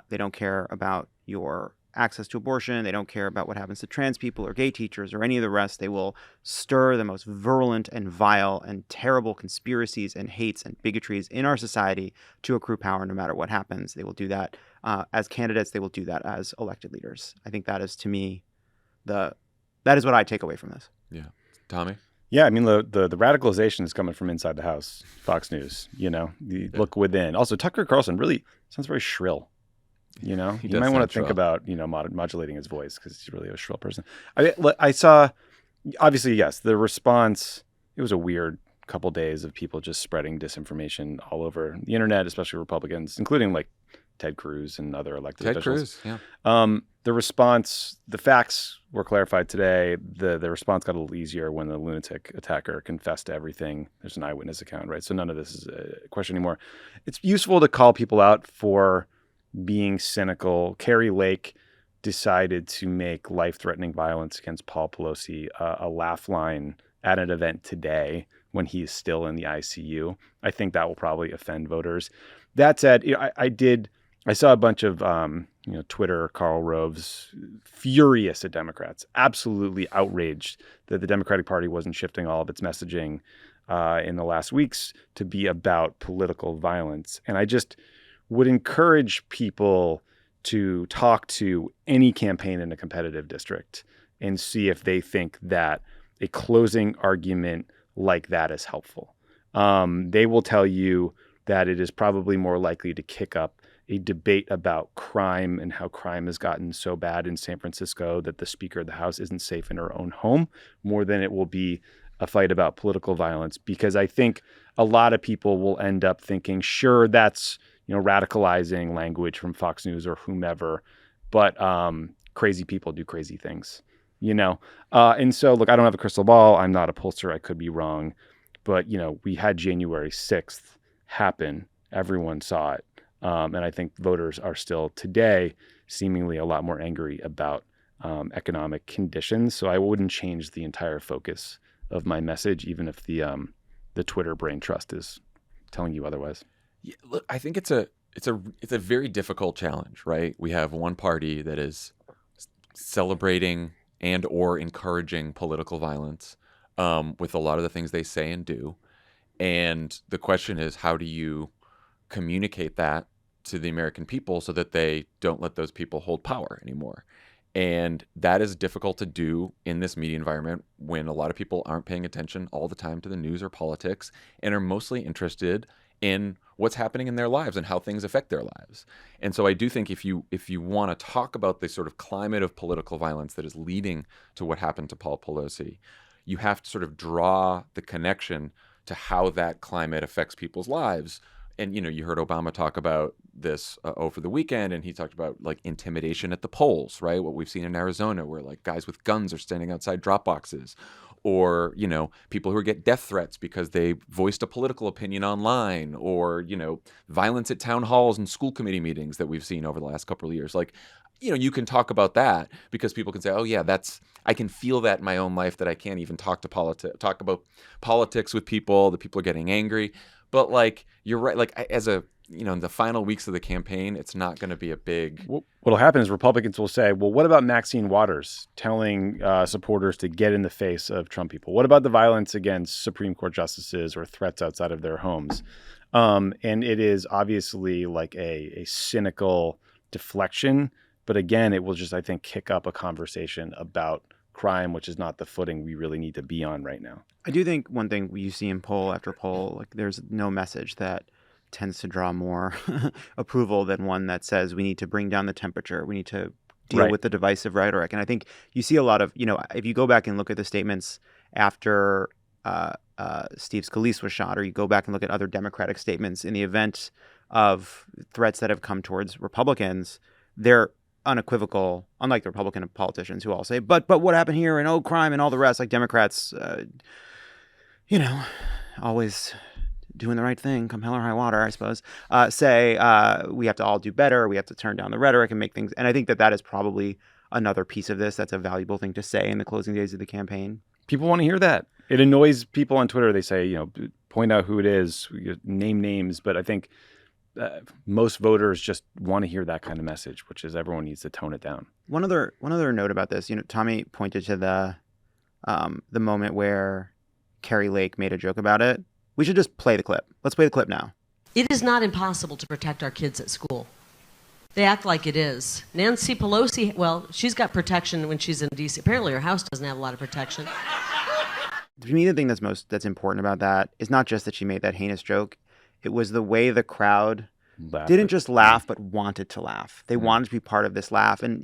[SPEAKER 2] They don't care about your access to abortion. They don't care about what happens to trans people or gay teachers or any of the rest. They will stir the most virulent and vile and terrible conspiracies and hates and bigotries in our society to accrue power no matter what happens. They will do that as candidates. They will do that as elected leaders. I think that is, to me, that is what I take away from this.
[SPEAKER 1] Yeah. Tommy?
[SPEAKER 3] Yeah, I mean, the radicalization is coming from inside the house. Fox News, look within. Also, Tucker Carlson really sounds very shrill. You might want to think about, modulating his voice because he's really a shrill person. I saw, obviously, yes, the response, it was a weird couple days of people just spreading disinformation all over the internet, especially Republicans, including like Ted Cruz and other elected officials.
[SPEAKER 1] Ted Cruz, yeah.
[SPEAKER 3] The response, the facts were clarified today. The response got a little easier when the lunatic attacker confessed to everything. There's an eyewitness account, right? So none of this is a question anymore. It's useful to call people out for being cynical. Carrie Lake decided to make life-threatening violence against Paul Pelosi a laugh line at an event today when he is still in the ICU. I think that will probably offend voters. That said, I saw a bunch of Twitter Karl Roves furious at Democrats, absolutely outraged that the Democratic Party wasn't shifting all of its messaging in the last weeks to be about political violence. And I just would encourage people to talk to any campaign in a competitive district and see if they think that a closing argument like that is helpful. They will tell you that it is probably more likely to kick up a debate about crime and how crime has gotten so bad in San Francisco that the Speaker of the House isn't safe in her own home, more than it will be a fight about political violence. Because I think a lot of people will end up thinking, sure, that's radicalizing language from Fox News or whomever, but crazy people do crazy things, And so, look, I don't have a crystal ball. I'm not a pollster. I could be wrong. But, we had January 6th happen. Everyone saw it. And I think voters are still today seemingly a lot more angry about economic conditions. So I wouldn't change the entire focus of my message, even if the Twitter brain trust is telling you otherwise.
[SPEAKER 1] Yeah, look, I think it's a very difficult challenge, right? We have one party that is celebrating and or encouraging political violence with a lot of the things they say and do. And the question is, how do you communicate that to the American people so that they don't let those people hold power anymore? And that is difficult to do in this media environment when a lot of people aren't paying attention all the time to the news or politics and are mostly interested in what's happening in their lives and how things affect their lives. And so I do think if you want to talk about the sort of climate of political violence that is leading to what happened to Paul Pelosi, you have to sort of draw the connection to how that climate affects people's lives. And, you heard Obama talk about this over the weekend, and he talked about like intimidation at the polls, right? What we've seen in Arizona, where like guys with guns are standing outside drop boxes, or, people who get death threats because they voiced a political opinion online, or, violence at town halls and school committee meetings that we've seen over the last couple of years. Like, you can talk about that because people can say, oh yeah, I can feel that in my own life, that I can't even talk about politics with people, that people are getting angry. But like, you're right. Like in the final weeks of the campaign, it's not going to be a big.
[SPEAKER 3] What'll happen is Republicans will say, well, what about Maxine Waters telling supporters to get in the face of Trump people? What about the violence against Supreme Court justices or threats outside of their homes? And it is obviously like a cynical deflection. But again, it will just, I think, kick up a conversation about crime, which is not the footing we really need to be on right now.
[SPEAKER 2] I do think one thing you see in poll after poll, like there's no message that tends to draw more approval than one that says we need to bring down the temperature. We need to deal with the divisive rhetoric. And I think you see a lot of, if you go back and look at the statements after Steve Scalise was shot, or you go back and look at other Democratic statements in the event of threats that have come towards Republicans, they're unequivocal, unlike the Republican politicians who all say, but what happened here, and crime and all the rest. Like Democrats, always doing the right thing, come hell or high water, I suppose, say we have to all do better, we have to turn down the rhetoric and make things. And I think that is probably another piece of this that's a valuable thing to say in the closing days of the campaign.
[SPEAKER 3] People want to hear that. It annoys people on Twitter. They say, point out who it is, name names. But I think most voters just want to hear that kind of message, which is everyone needs to tone it down.
[SPEAKER 2] One other note about this, Tommy pointed to the moment where Carrie Lake made a joke about it. We should just play the clip. Let's play the clip now.
[SPEAKER 7] It is not impossible to protect our kids at school. They act like it is. Nancy Pelosi, well, she's got protection when she's in D.C. Apparently her house doesn't have a lot of protection.
[SPEAKER 2] To me, the thing that's important about that is not just that she made that heinous joke. It was the way the crowd didn't just laugh, but wanted to laugh. They wanted to be part of this laugh. And,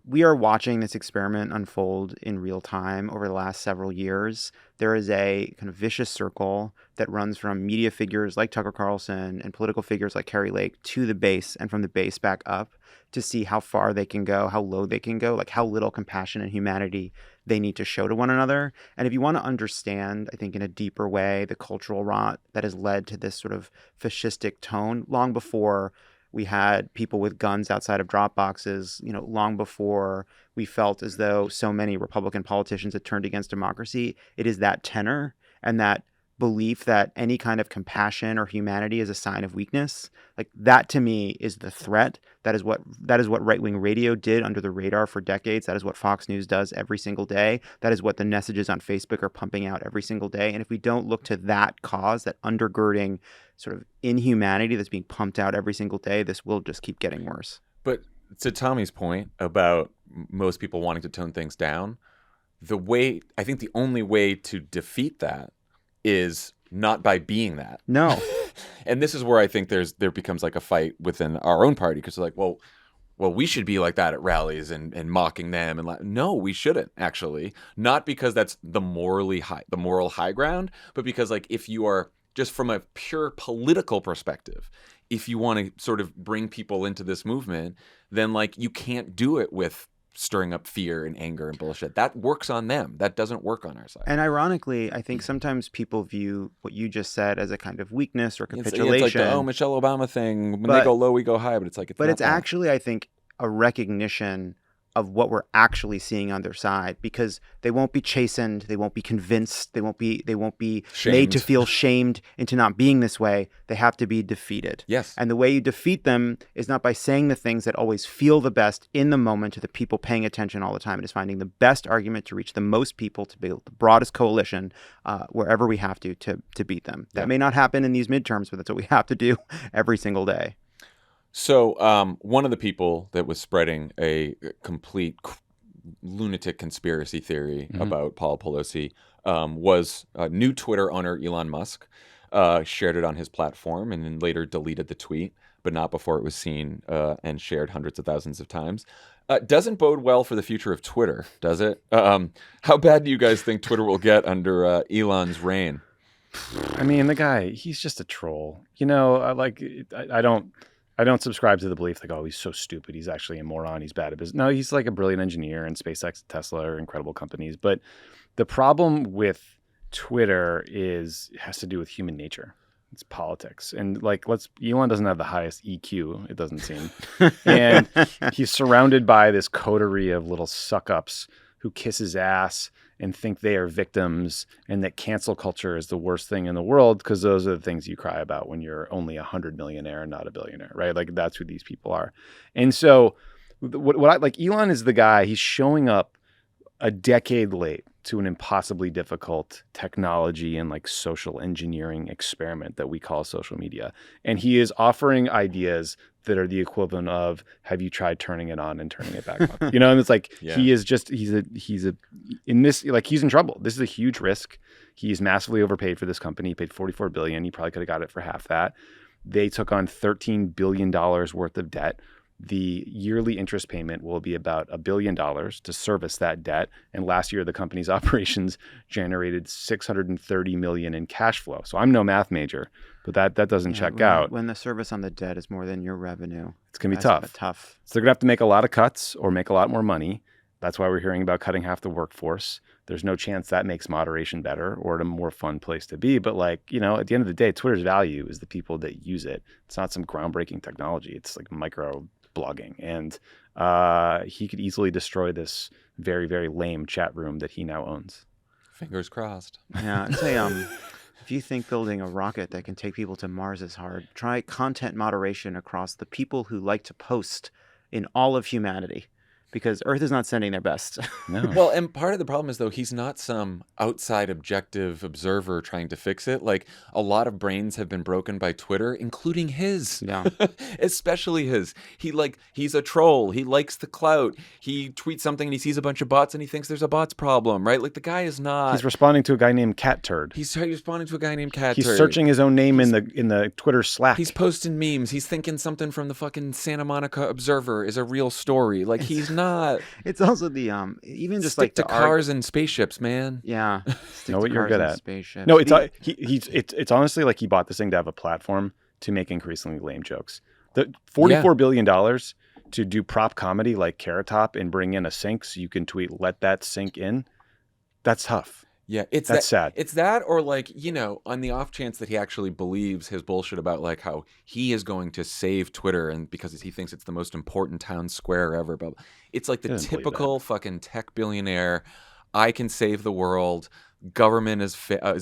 [SPEAKER 2] we are watching this experiment unfold in real time over the last several years. There is a kind of vicious circle that runs from media figures like Tucker Carlson and political figures like Carrie Lake to the base, and from the base back up, to see how far they can go, how low they can go, like how little compassion and humanity they need to show to one another. And if you want to understand, I think in a deeper way, the cultural rot that has led to this sort of fascistic tone, long before we had people with guns outside of drop boxes, long before we felt as though so many Republican politicians had turned against democracy, it is that tenor and that belief that any kind of compassion or humanity is a sign of weakness, like that to me is the threat. That is what right-wing radio did under the radar for decades. That is what Fox News does every single day. That is what the messages on Facebook are pumping out every single day. And if we don't look to that cause, that undergirding sort of inhumanity that's being pumped out every single day, this will just keep getting worse.
[SPEAKER 1] But to Tommy's point about most people wanting to tone things down, I think the only way to defeat that is not by being that.
[SPEAKER 2] No.
[SPEAKER 1] And this is where I think there becomes like a fight within our own party, because they're like, well, we should be like that at rallies and mocking them. And no, we shouldn't, actually. Not because that's the moral high ground, but because like if you are just from a pure political perspective, if you want to sort of bring people into this movement, then like you can't do it with stirring up fear and anger and bullshit. That works on them. That doesn't work on our side.
[SPEAKER 2] And ironically, I think sometimes people view what you just said as a kind of weakness or capitulation.
[SPEAKER 1] It's like the Michelle Obama thing. When they go low, we go high. But it's like it's
[SPEAKER 2] actually, I think, a recognition of what we're actually seeing on their side, because they won't be chastened, they won't be convinced, they won't be made to feel shamed into not being this way. They have to be defeated.
[SPEAKER 1] Yes.
[SPEAKER 2] And the way you defeat them is not by saying the things that always feel the best in the moment to the people paying attention all the time. It is finding the best argument to reach the most people, to build the broadest coalition wherever we have to beat them. That may not happen in these midterms, but that's what we have to do every single day.
[SPEAKER 1] So one of the people that was spreading a complete lunatic conspiracy theory about Paul Pelosi was new Twitter owner Elon Musk. Shared it on his platform and then later deleted the tweet, but not before it was seen and shared hundreds of thousands of times. Doesn't bode well for the future of Twitter, does it? How bad do you guys think Twitter will get under Elon's reign?
[SPEAKER 3] I mean, the guy, he's just a troll. You know, I don't subscribe to the belief like, oh, he's so stupid, he's actually a moron, he's bad at business. No, he's like a brilliant engineer, and SpaceX and Tesla are incredible companies. But the problem with Twitter has to do with human nature. It's politics. And like, Elon doesn't have the highest EQ, it doesn't seem. And he's surrounded by this coterie of little suck-ups who kiss his ass and think they are victims, and that cancel culture is the worst thing in the world, because those are the things you cry about when you're only a 100 millionaire and not a billionaire, right? Like, that's who these people are. And so what I like, Elon is the guy, he's showing up a decade late to an impossibly difficult technology and like social engineering experiment that we call social media. And he is offering ideas that are the equivalent of, have you tried turning it on and turning it back on? You know, and it's like, he is just, he's in trouble. This is a huge risk. He's massively overpaid for this company. He paid $44 billion. He probably could have got it for half that. They took on $13 billion worth of debt. The yearly interest payment will be about $1 billion to service that debt. And last year, the company's operations generated $630 million in cash flow. So I'm no math major, but that doesn't check out.
[SPEAKER 2] When the service on the debt is more than your revenue,
[SPEAKER 3] it's going to be tough. So they're going to have to make a lot of cuts or make a lot more money. That's why we're hearing about cutting half the workforce. There's no chance that makes moderation better or a more fun place to be. But like, you know, at the end of the day, Twitter's value is the people that use it. It's not some groundbreaking technology. It's like micro blogging, and he could easily destroy this very, very lame chat room that he now owns.
[SPEAKER 1] Fingers crossed.
[SPEAKER 2] Yeah, I'd say if you think building a rocket that can take people to Mars is hard, try content moderation across the people who like to post in all of humanity, because Earth is not sending their best.
[SPEAKER 3] No.
[SPEAKER 1] Well, and part of the problem is, though, he's not some outside objective observer trying to fix it. Like, a lot of brains have been broken by Twitter, including his.
[SPEAKER 2] Yeah.
[SPEAKER 1] Especially his. He's a troll. He likes the clout. He tweets something and he sees a bunch of bots and he thinks there's a bots problem, right? Like, the guy is not.
[SPEAKER 3] He's responding to a guy named Cat Turd.
[SPEAKER 1] He's responding to a guy named Cat Turd.
[SPEAKER 3] He's searching his own name in the Twitter Slack.
[SPEAKER 1] He's posting memes. He's thinking something from the fucking Santa Monica Observer is a real story. Like, he's not.
[SPEAKER 2] It's also the even just
[SPEAKER 1] Stick
[SPEAKER 2] like
[SPEAKER 1] to cars and spaceships, man.
[SPEAKER 2] Yeah.
[SPEAKER 3] Know what you're good at.
[SPEAKER 2] Spaceships.
[SPEAKER 3] No, it's honestly like he bought this thing to have a platform to make increasingly lame jokes. The $44 billion to do prop comedy like Carrot Top and bring in a sink so you can tweet, let that sink in. That's tough.
[SPEAKER 1] Yeah,
[SPEAKER 3] that's sad.
[SPEAKER 1] It's that, or like, you know, on the off chance that he actually believes his bullshit about like how he is going to save Twitter and because he thinks it's the most important town square ever. But it's like the typical fucking tech billionaire. I can save the world. government is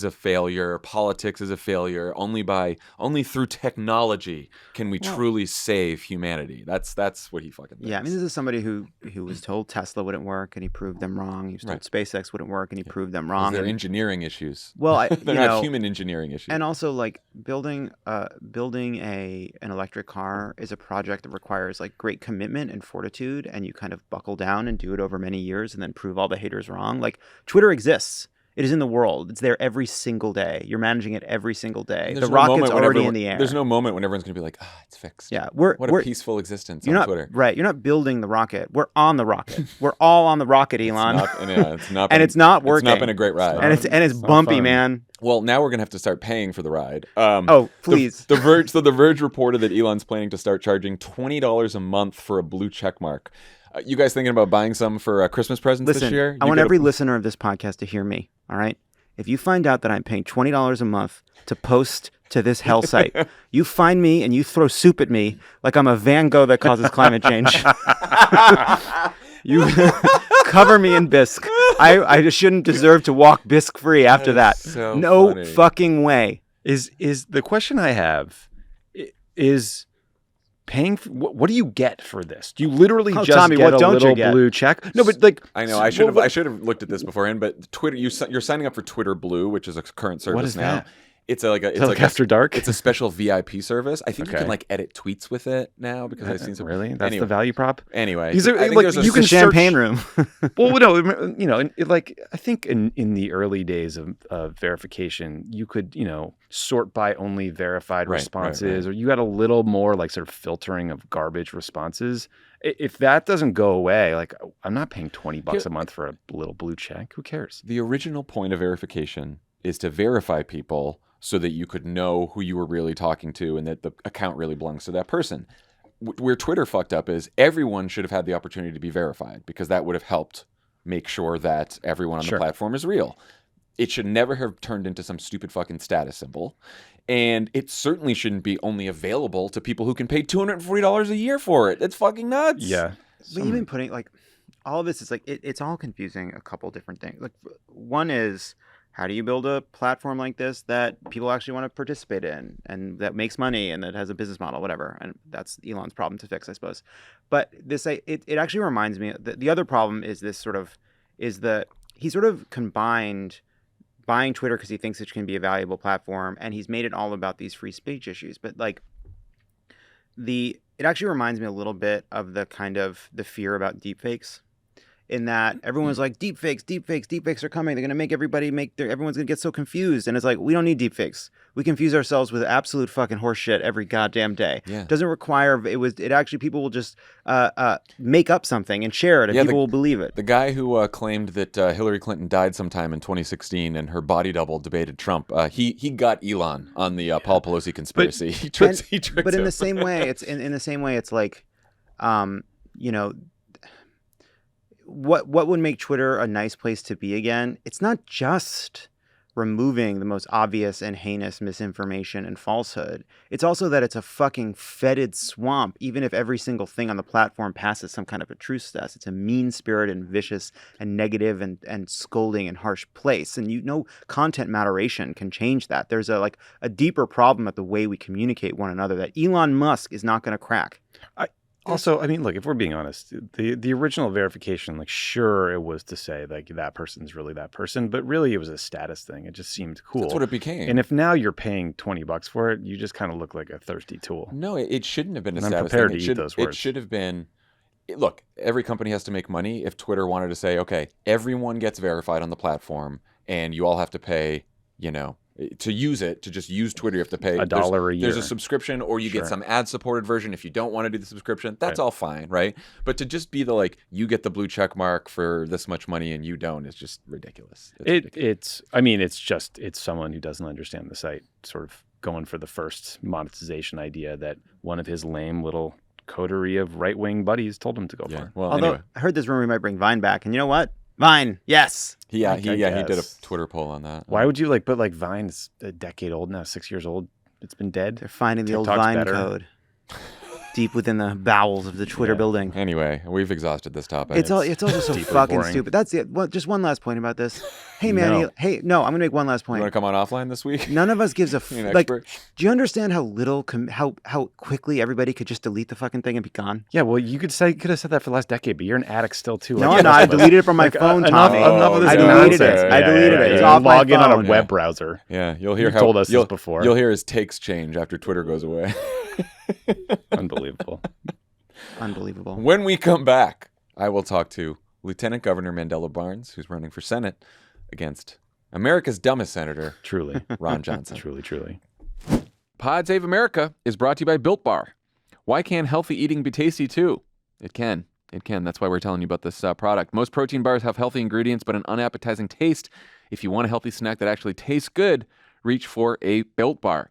[SPEAKER 1] a failure, politics is a failure. Only through technology can we truly save humanity. That's what he fucking thinks.
[SPEAKER 2] Yeah, I mean, this is somebody who was told Tesla wouldn't work and he proved them wrong. He was told SpaceX wouldn't work and he proved them wrong.
[SPEAKER 1] They're engineering issues.
[SPEAKER 2] Well,
[SPEAKER 1] they're not human engineering issues.
[SPEAKER 2] And also, like building an electric car is a project that requires like great commitment and fortitude, and you kind of buckle down and do it over many years and then prove all the haters wrong. Like Twitter exists. It is in the world. It's there every single day. You're managing it every single day. The rocket's already in the air.
[SPEAKER 1] There's no moment when everyone's going to be like, it's fixed.
[SPEAKER 2] Yeah,
[SPEAKER 1] what a peaceful existence on Twitter.
[SPEAKER 2] Right. You're not building the rocket. We're on the rocket. We're all on the rocket, Elon.
[SPEAKER 1] It's not
[SPEAKER 2] and it's not working.
[SPEAKER 1] It's not been a great ride.
[SPEAKER 2] And it's bumpy,
[SPEAKER 3] fun.
[SPEAKER 2] Man.
[SPEAKER 1] Well, now we're going to have to start paying for the ride.
[SPEAKER 2] Please.
[SPEAKER 1] The Verge reported that Elon's planning to start charging $20 a month for a blue check mark. You guys thinking about buying some for Christmas presents this year?
[SPEAKER 2] I want every listener of this podcast to hear me, all right? If you find out that I'm paying $20 a month to post to this hell site, you find me and you throw soup at me like I'm a Van Gogh that causes climate change. You cover me in bisque. I just shouldn't deserve to walk bisque free after that.
[SPEAKER 1] So
[SPEAKER 2] no
[SPEAKER 1] funny.
[SPEAKER 2] fucking way.
[SPEAKER 3] Is the question I have is paying for, what do you get for this? Do you literally just
[SPEAKER 2] Tommy,
[SPEAKER 3] get
[SPEAKER 2] what
[SPEAKER 3] a
[SPEAKER 2] don't you
[SPEAKER 3] little
[SPEAKER 2] get?
[SPEAKER 3] blue check? No, but like
[SPEAKER 1] I know I should have looked at this beforehand, but Twitter you're signing up for Twitter Blue, which is a current service
[SPEAKER 3] What is
[SPEAKER 1] now.
[SPEAKER 3] that?
[SPEAKER 1] It's like
[SPEAKER 3] After Dark.
[SPEAKER 1] It's a special VIP service. I think you
[SPEAKER 3] Okay.
[SPEAKER 1] can like edit tweets with it now because I've seen some.
[SPEAKER 3] Really? That's
[SPEAKER 1] anyway.
[SPEAKER 3] the value prop.
[SPEAKER 1] Anyway,
[SPEAKER 3] These are,
[SPEAKER 1] I think
[SPEAKER 3] like,
[SPEAKER 1] there's a
[SPEAKER 3] you can
[SPEAKER 2] The champagne
[SPEAKER 3] search-
[SPEAKER 2] room.
[SPEAKER 3] Well, no, you know, I think in the early days of verification, you could, sort by only verified
[SPEAKER 1] Right,
[SPEAKER 3] responses,
[SPEAKER 1] right.
[SPEAKER 3] or you had a little more like sort of filtering of garbage responses. If that doesn't go away, like I'm not paying $20 a month for a little blue check. Who cares?
[SPEAKER 1] The original point of verification is to verify people so that you could know who you were really talking to and that the account really belongs to that person. Where Twitter fucked up is everyone should have had the opportunity to be verified because that would have helped make sure that everyone on the platform is real. It should never have turned into some stupid fucking status symbol. And it certainly shouldn't be only available to people who can pay $240 a year for it. That's fucking nuts.
[SPEAKER 3] Yeah.
[SPEAKER 2] But even putting like all of this is like it's all confusing. A couple different things. Like one is, how do you build a platform like this that people actually want to participate in and that makes money and that has a business model, whatever? And that's Elon's problem to fix, I suppose. But it actually reminds me, the other problem is he sort of combined buying Twitter because he thinks it can be a valuable platform, and he's made it all about these free speech issues. But like it actually reminds me a little bit of the kind of the fear about deepfakes. In that everyone's like, deepfakes are coming. They're going to make everyone's going to get so confused. And it's like, we don't need deepfakes. We confuse ourselves with absolute fucking horse shit every goddamn day.
[SPEAKER 1] Yeah.
[SPEAKER 2] Doesn't require, it actually, people will just make up something and share it and people will believe it.
[SPEAKER 1] The guy who claimed that Hillary Clinton died sometime in 2016 and her body double debated Trump, he got Elon on the Paul Pelosi conspiracy. He tricked
[SPEAKER 2] But in
[SPEAKER 1] him.
[SPEAKER 2] the same way, it's like, what would make Twitter a nice place to be again? It's not just removing the most obvious and heinous misinformation and falsehood. It's also that it's a fucking fetid swamp, even if every single thing on the platform passes some kind of a truth test. It's a mean-spirited and vicious and negative and scolding and harsh place. And content moderation can change that. There's a deeper problem at the way we communicate one another that Elon Musk is not going to crack.
[SPEAKER 3] Also, I mean, look, if we're being honest, the original verification, like, sure, it was to say, like, that person's really that person, but really it was a status thing. It just seemed cool.
[SPEAKER 1] That's what it became.
[SPEAKER 3] And if now you're paying $20 for it, you just kind of look like a thirsty tool.
[SPEAKER 1] No, it shouldn't have been a
[SPEAKER 3] And I'm
[SPEAKER 1] status
[SPEAKER 3] prepared
[SPEAKER 1] thing.
[SPEAKER 3] to eat those words.
[SPEAKER 1] It should have been, look, every company has to make money. If Twitter wanted to say, okay, everyone gets verified on the platform and you all have to pay, to use it, to just use Twitter, you have to pay
[SPEAKER 3] $1 a year.
[SPEAKER 1] There's a subscription, or you get some ad-supported version if you don't want to do the subscription. That's all fine, right? But to just be you get the blue check mark for this much money and you don't is just ridiculous.
[SPEAKER 3] It's someone who doesn't understand the site, sort of going for the first monetization idea that one of his lame little coterie of right-wing buddies told him to go for.
[SPEAKER 1] Well,
[SPEAKER 2] Although
[SPEAKER 1] anyway.
[SPEAKER 2] I heard this rumor we might bring Vine back, and you know what? Vine, yes.
[SPEAKER 1] He did a
[SPEAKER 3] guess.
[SPEAKER 1] Twitter poll on that.
[SPEAKER 3] Why would you but Vine's a decade old now, 6 years old. It's been dead.
[SPEAKER 2] They're finding the old
[SPEAKER 3] TikTok's
[SPEAKER 2] Vine
[SPEAKER 3] better.
[SPEAKER 2] code deep within the bowels of the Twitter building.
[SPEAKER 1] Anyway, we've exhausted this topic.
[SPEAKER 2] It's all just so
[SPEAKER 3] deeply
[SPEAKER 2] fucking
[SPEAKER 3] boring.
[SPEAKER 2] stupid. That's it. Just one last point about this. Hey, Manny.
[SPEAKER 3] No.
[SPEAKER 2] Hey, no, I'm going to make one last
[SPEAKER 1] You want
[SPEAKER 2] point.
[SPEAKER 1] to come on offline this week?
[SPEAKER 2] None of us gives a
[SPEAKER 1] You're an
[SPEAKER 2] like.
[SPEAKER 1] expert.
[SPEAKER 2] Do you understand how little, how quickly everybody could just delete the fucking thing and be gone?
[SPEAKER 3] Yeah, well, you could have said that for the last decade, but you're an addict still too.
[SPEAKER 2] No,
[SPEAKER 3] like
[SPEAKER 2] I'm not.
[SPEAKER 3] most
[SPEAKER 2] I
[SPEAKER 3] of us.
[SPEAKER 2] deleted it from my phone,
[SPEAKER 3] enough,
[SPEAKER 2] Tommy.
[SPEAKER 3] enough of this
[SPEAKER 2] I deleted
[SPEAKER 3] nonsense.
[SPEAKER 2] it. I deleted it. It's off my
[SPEAKER 3] Log in on a
[SPEAKER 2] phone.
[SPEAKER 3] web browser.
[SPEAKER 1] Yeah, you'll hear
[SPEAKER 3] You've
[SPEAKER 1] how
[SPEAKER 3] told us this
[SPEAKER 1] you'll,
[SPEAKER 3] before.
[SPEAKER 1] You'll hear his takes change after Twitter goes away.
[SPEAKER 3] Unbelievable.
[SPEAKER 2] Unbelievable.
[SPEAKER 1] When we come back, I will talk to Lieutenant Governor Mandela Barnes, who's running for Senate against America's dumbest senator,
[SPEAKER 3] Truly.
[SPEAKER 1] Ron Johnson.
[SPEAKER 3] Truly.
[SPEAKER 1] Pod Save America is brought to you by Built Bar. Why can't healthy eating be tasty too? It can. It can. That's why we're telling you about this product. Most protein bars have healthy ingredients, but an unappetizing taste. If you want a healthy snack that actually tastes good, reach for a Built Bar.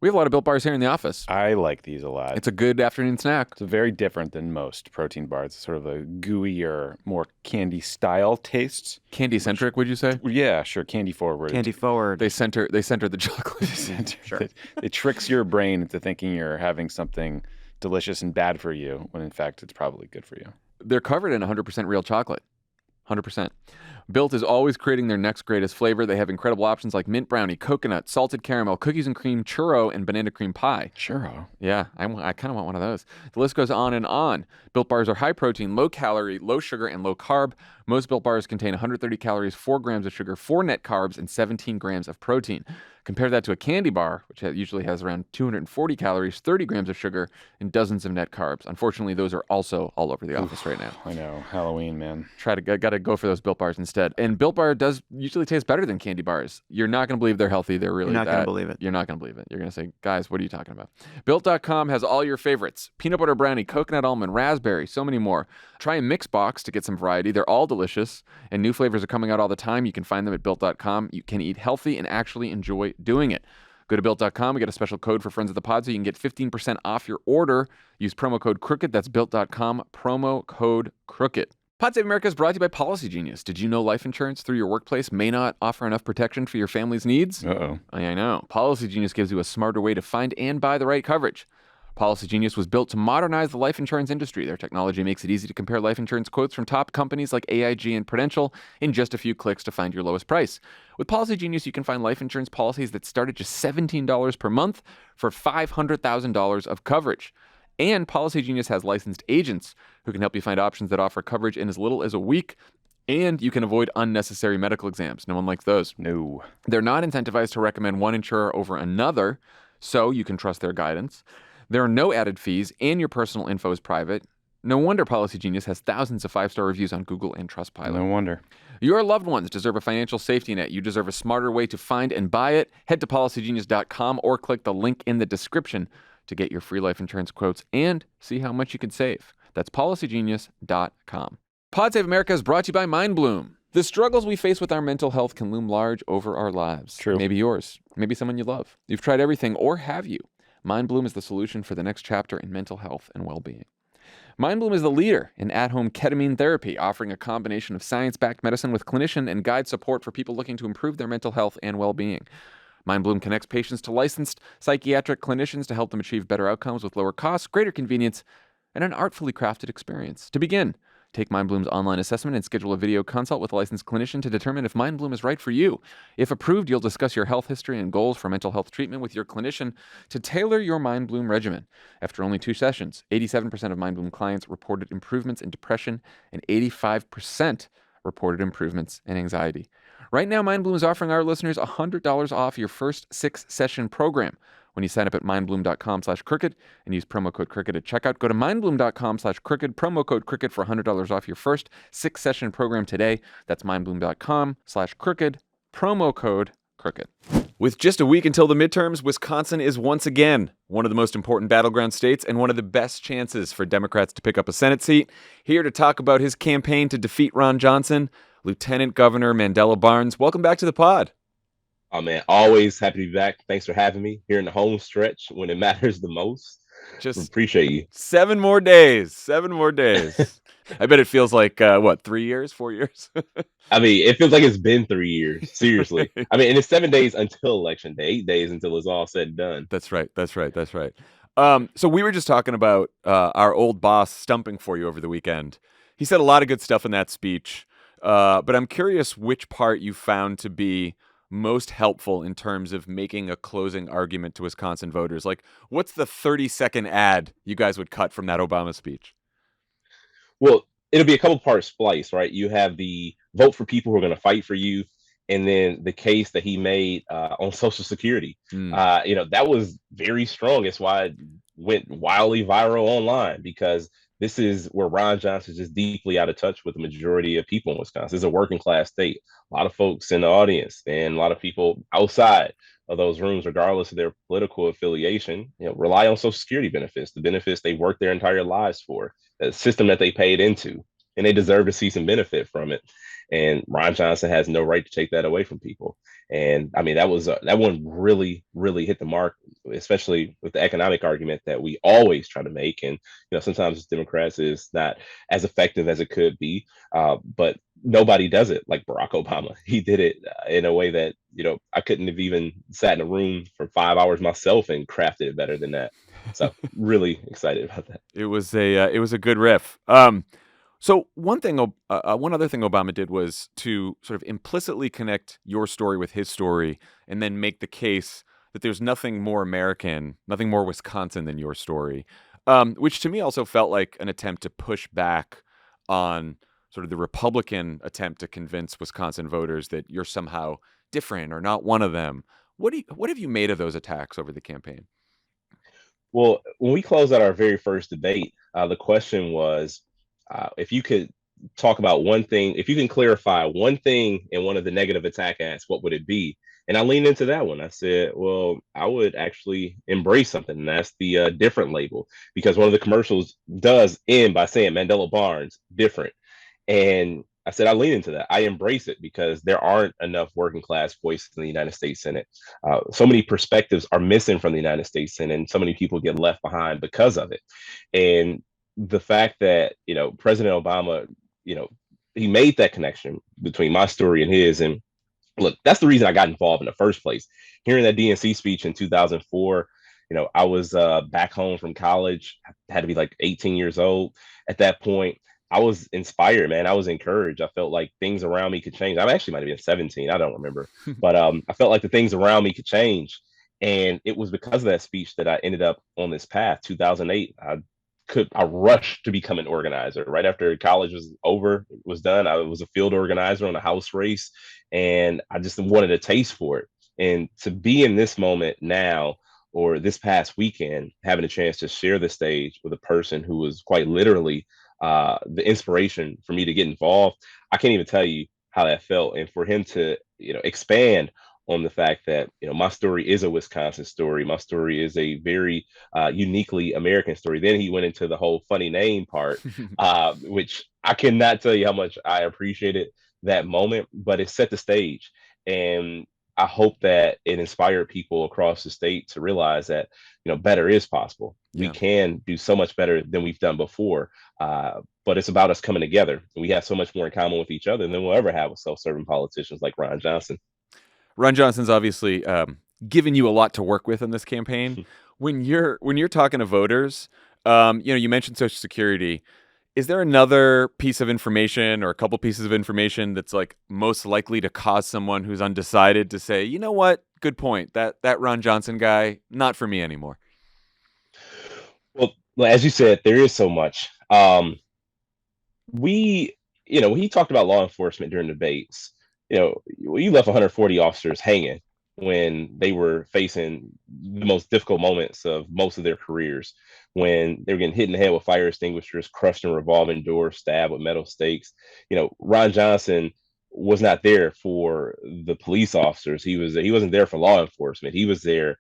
[SPEAKER 1] We have a lot of Built Bars here in the office.
[SPEAKER 3] I like these a lot.
[SPEAKER 1] It's a good afternoon snack.
[SPEAKER 3] It's very different than most protein bars. It's sort of a gooier, more candy style taste.
[SPEAKER 1] Candy centric, would you say?
[SPEAKER 3] Yeah, sure. Candy forward.
[SPEAKER 2] Candy forward.
[SPEAKER 1] They center the chocolate.
[SPEAKER 3] Sure. It tricks your brain into thinking you're having something delicious and bad for you, when in fact it's probably good for you.
[SPEAKER 1] They're covered in 100% real chocolate. 100%. Built is always creating their next greatest flavor. They have incredible options like mint brownie, coconut, salted caramel, cookies and cream, churro, and banana cream pie.
[SPEAKER 3] Churro?
[SPEAKER 1] Yeah, I kind of want one of those. The list goes on and on. Built bars are high protein, low calorie, low sugar, and low carb. Most Built bars contain 130 calories, 4 grams of sugar, 4 net carbs, and 17 grams of protein. Compare that to a candy bar, which usually has around 240 calories, 30 grams of sugar, and dozens of net carbs. Unfortunately, those are also all over the office right now.
[SPEAKER 3] I know. Halloween, man.
[SPEAKER 1] Gotta go for those Built bars instead. And Built Bar does usually taste better than candy bars. You're not gonna believe they're healthy. They're really
[SPEAKER 2] You're not gonna believe it.
[SPEAKER 1] You're not gonna believe it. You're gonna say, guys, what are you talking about? Built.com has all your favorites: peanut butter brownie, coconut almond, raspberry, so many more. Try a mix box to get some variety. They're all delicious, and new flavors are coming out all the time. You can find them at Built.com. You can eat healthy and actually enjoy doing it. Go to Built.com and get a special code for friends of the pod so you can get 15% off your order. Use promo code Crooked. That's Built.com, promo code Crooked. Pod Save America is brought to you by Policy Genius. Did you know life insurance through your workplace may not offer enough protection for your family's needs?
[SPEAKER 3] Uh-oh.
[SPEAKER 1] I know. Policy Genius gives you a smarter way to find and buy the right coverage. Policy Genius was built to modernize the life insurance industry. Their technology makes it easy to compare life insurance quotes from top companies like AIG and Prudential in just a few clicks to find your lowest price. With Policy Genius, you can find life insurance policies that start at just $17 per month for $500,000 of coverage. And Policy Genius has licensed agents who can help you find options that offer coverage in as little as a week. And you can avoid unnecessary medical exams. No one likes those.
[SPEAKER 3] No.
[SPEAKER 1] They're not incentivized to recommend one insurer over another, so you can trust their guidance. There are no added fees, and your personal info is private. No wonder Policy Genius has thousands of 5-star reviews on Google and Trustpilot.
[SPEAKER 3] No wonder.
[SPEAKER 1] Your loved ones deserve a financial safety net. You deserve a smarter way to find and buy it. Head to policygenius.com or click the link in the description to get your free life insurance quotes and see how much you can save. That's policygenius.com. Pod Save America is brought to you by MindBloom. The struggles we face with our mental health can loom large over our lives.
[SPEAKER 3] True.
[SPEAKER 1] Maybe yours. Maybe someone you love. You've tried everything, or have you? MindBloom is the solution for the next chapter in mental health and well-being. MindBloom is the leader in at-home ketamine therapy, offering a combination of science-backed medicine with clinician and guide support for people looking to improve their mental health and well-being. MindBloom connects patients to licensed psychiatric clinicians to help them achieve better outcomes with lower costs, greater convenience, and an artfully crafted experience. To begin, take MindBloom's online assessment and schedule a video consult with a licensed clinician to determine if MindBloom is right for you. If approved, you'll discuss your health history and goals for mental health treatment with your clinician to tailor your MindBloom regimen. After only 2 sessions, 87% of MindBloom clients reported improvements in depression and 85% reported improvements in anxiety. Right now, MindBloom is offering our listeners $100 off your first 6-session program. When you sign up at mindbloom.com/crooked and use promo code crooked at checkout, go to mindbloom.com/crooked, promo code crooked for $100 off your first 6-session program today. That's mindbloom.com/crooked, promo code crooked. With just a week until the midterms, Wisconsin is once again one of the most important battleground states and one of the best chances for Democrats to pick up a Senate seat. Here to talk about his campaign to defeat Ron Johnson, Lieutenant Governor Mandela Barnes. Welcome back to the pod.
[SPEAKER 8] Oh, man, always happy to be back. Thanks for having me here in the home stretch when it matters the most.
[SPEAKER 1] Just
[SPEAKER 8] appreciate you.
[SPEAKER 1] 7 more days. 7 more days. I bet it feels like, 3 years, 4 years?
[SPEAKER 8] I mean, it feels like it's been 3 years. Seriously. I mean, and it's 7 days until election day, 8 days until it's all said and done.
[SPEAKER 1] That's right. So we were just talking about our old boss stumping for you over the weekend. He said a lot of good stuff in that speech. But I'm curious which part you found to be most helpful in terms of making a closing argument to Wisconsin voters. Like, what's the 30-second ad you guys would cut from that Obama speech?
[SPEAKER 8] Well, it'll be a couple parts spliced, right? You have the vote for people who are going to fight for you, and then the case that he made on Social Security. That was very strong. It's why it went wildly viral online, because this is where Ron Johnson is just deeply out of touch with the majority of people in Wisconsin. It's a working class state. A lot of folks in the audience and a lot of people outside of those rooms, regardless of their political affiliation, rely on Social Security benefits, the benefits they worked their entire lives for, the system that they paid into, and they deserve to see some benefit from it. And Ron Johnson has no right to take that away from people. And I mean, that one really, really hit the mark, especially with the economic argument that we always try to make. And sometimes as Democrats is not as effective as it could be, but nobody does it like Barack Obama. He did it in a way that I couldn't have even sat in a room for 5 hours myself and crafted it better than that. So really excited about that.
[SPEAKER 1] It was a good riff. So one other thing Obama did was to sort of implicitly connect your story with his story, and then make the case that there's nothing more American, nothing more Wisconsin than your story, which to me also felt like an attempt to push back on sort of the Republican attempt to convince Wisconsin voters that you're somehow different or not one of them. What have you made of those attacks over the campaign?
[SPEAKER 8] Well, when we closed out our very first debate, the question was, if you could talk about one thing, if you can clarify one thing in one of the negative attack ads, what would it be? And I leaned into that one. I said, well, I would actually embrace something, and that's the different label, because one of the commercials does end by saying Mandela Barnes, different. And I said, I lean into that. I embrace it because there aren't enough working class voices in the United States Senate. So many perspectives are missing from the United States Senate, and so many people get left behind because of it. And the fact that, President Obama, he made that connection between my story and his. And look, that's the reason I got involved in the first place. Hearing that DNC speech in 2004, I was back home from college. I had to be like 18 years old at that point. I was inspired, man. I was encouraged. I felt like things around me could change. I actually might have been 17. I don't remember. But I felt like the things around me could change. And it was because of that speech that I ended up on this path. 2008, I rushed to become an organizer. Right after college was done, I was a field organizer on a house race, and I just wanted a taste for it. And to be in this moment now, or this past weekend, having a chance to share the stage with a person who was quite literally the inspiration for me to get involved, I can't even tell you how that felt. And for him to, expand on the fact that, my story is a Wisconsin story. My story is a very uniquely American story. Then he went into the whole funny name part, which I cannot tell you how much I appreciated that moment, but it set the stage. And I hope that it inspired people across the state to realize that, better is possible. We can do so much better than we've done before. But it's about us coming together. We have so much more in common with each other than we'll ever have with self-serving politicians like Ron Johnson.
[SPEAKER 1] Ron Johnson's obviously given you a lot to work with in this campaign. When you're talking to voters, you mentioned Social Security. Is there another piece of information or a couple pieces of information that's like most likely to cause someone who's undecided to say, you know what, good point, that Ron Johnson guy, not for me anymore?
[SPEAKER 8] Well, as you said, there is so much. When he talked about law enforcement during debates, you left 140 officers hanging when they were facing the most difficult moments of most of their careers, when they were getting hit in the head with fire extinguishers, crushed in revolving doors, stabbed with metal stakes. Ron Johnson was not there for the police officers. He wasn't there for law enforcement. He was there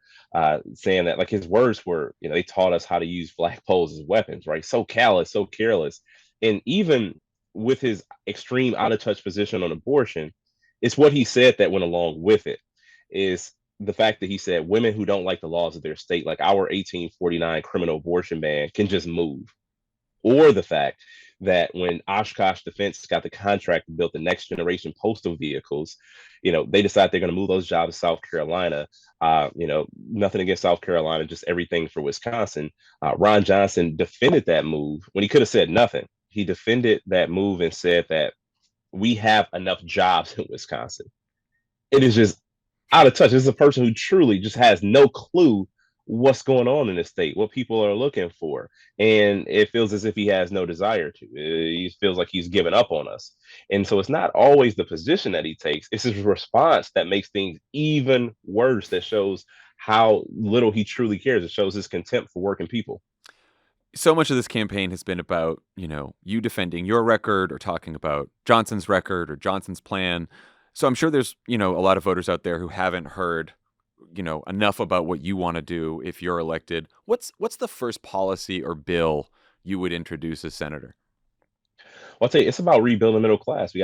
[SPEAKER 8] saying that, like, his words were, they taught us how to use flagpoles as weapons, right? So callous, so careless. And even with his extreme out of touch position on abortion, it's what he said that went along with it, is the fact that he said women who don't like the laws of their state, like our 1849 criminal abortion ban, can just move. Or the fact that when Oshkosh Defense got the contract to build the next generation postal vehicles, they decided they're going to move those jobs to South Carolina. Nothing against South Carolina, just everything for Wisconsin. Ron Johnson defended that move when he could have said nothing. He defended that move and said that we have enough jobs in Wisconsin. It is just out of touch. This is a person who truly just has no clue what's going on in the state, what people are looking for. And it feels as if he has no desire to. He feels like he's given up on us. And so it's not always the position that he takes, it's his response that makes things even worse, that shows how little he truly cares. It shows his contempt for working people.
[SPEAKER 1] So much of this campaign has been about, you defending your record or talking about Johnson's record or Johnson's plan. So I'm sure there's, a lot of voters out there who haven't heard, enough about what you want to do if you're elected. What's the first policy or bill you would introduce as senator?
[SPEAKER 8] Well, I'll tell you, it's about rebuilding middle class.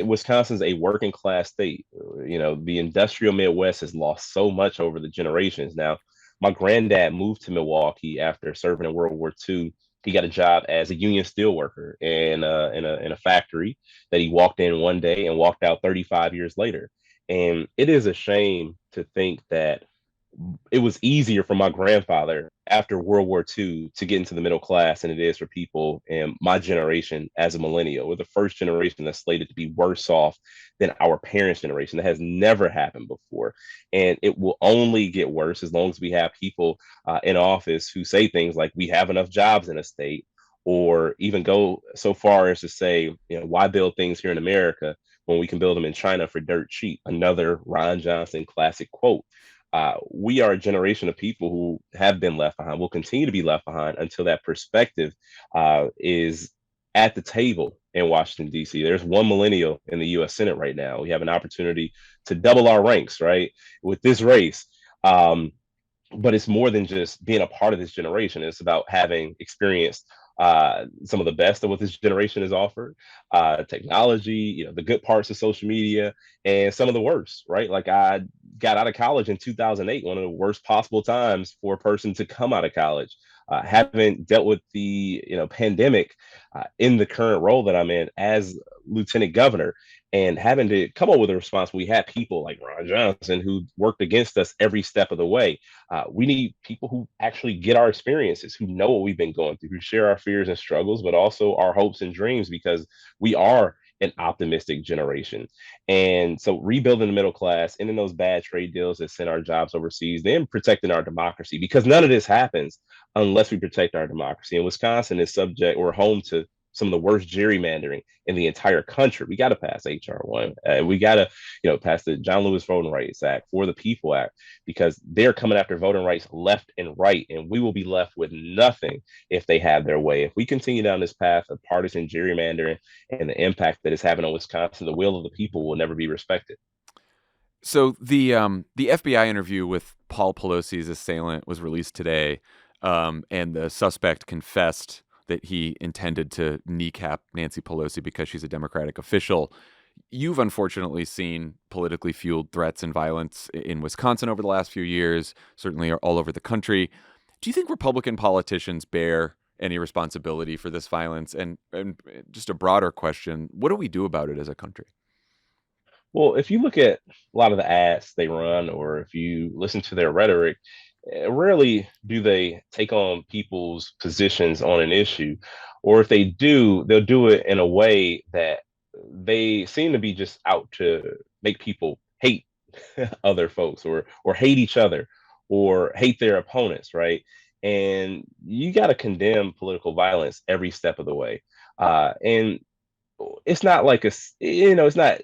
[SPEAKER 8] Wisconsin's a working class state. The industrial Midwest has lost so much over the generations. Now, my granddad moved to Milwaukee after serving in World War II. He got a job as a union steel worker in a factory that he walked in one day and walked out 35 years later. And it is a shame to think that it was easier for my grandfather after World War II to get into the middle class than it is for people in my generation as a millennial. We're the first generation that's slated to be worse off than our parents' generation. That has never happened before. And it will only get worse as long as we have people in office who say things like, we have enough jobs in a state, or even go so far as to say, why build things here in America when we can build them in China for dirt cheap? Another Ron Johnson classic quote. We are a generation of people who have been left behind, will continue to be left behind until that perspective is at the table in Washington, D.C. There's one millennial in the U.S. Senate right now. We have an opportunity to double our ranks, right, with this race. But it's more than just being a part of this generation. It's about having experienced some of the best of what this generation has offered, technology, the good parts of social media, and some of the worst, right? Like, I got out of college in 2008, one of the worst possible times for a person to come out of college. Haven't dealt with the pandemic in the current role that I'm in as lieutenant governor, and having to come up with a response. We had people like Ron Johnson who worked against us every step of the way. We need people who actually get our experiences, who know what we've been going through, who share our fears and struggles, but also our hopes and dreams, because we are an optimistic generation. And so rebuilding the middle class, ending those bad trade deals that send our jobs overseas, then protecting our democracy, because none of this happens unless we protect our democracy. And Wisconsin is subject, or home to, some of the worst gerrymandering in the entire country. We got to pass HR 1. We got to, pass the John Lewis Voting Rights Act, For the People Act, because they're coming after voting rights left and right, and we will be left with nothing if they have their way. If we continue down this path of partisan gerrymandering and the impact that it's having on Wisconsin, the will of the people will never be respected.
[SPEAKER 1] So the FBI interview with Paul Pelosi's assailant was released today, and the suspect confessed that he intended to kneecap Nancy Pelosi because she's a Democratic official. You've unfortunately seen politically fueled threats and violence in Wisconsin over the last few years, certainly all over the country. Do you think Republican politicians bear any responsibility for this violence? And just a broader question, what do we do about it as a country?
[SPEAKER 8] Well, if you look at a lot of the ads they run, or if you listen to their rhetoric, rarely do they take on people's positions on an issue, or if they do, they'll do it in a way that they seem to be just out to make people hate other folks, or hate each other, or hate their opponents, right? And you got to condemn political violence every step of the way. And it's not like it's not,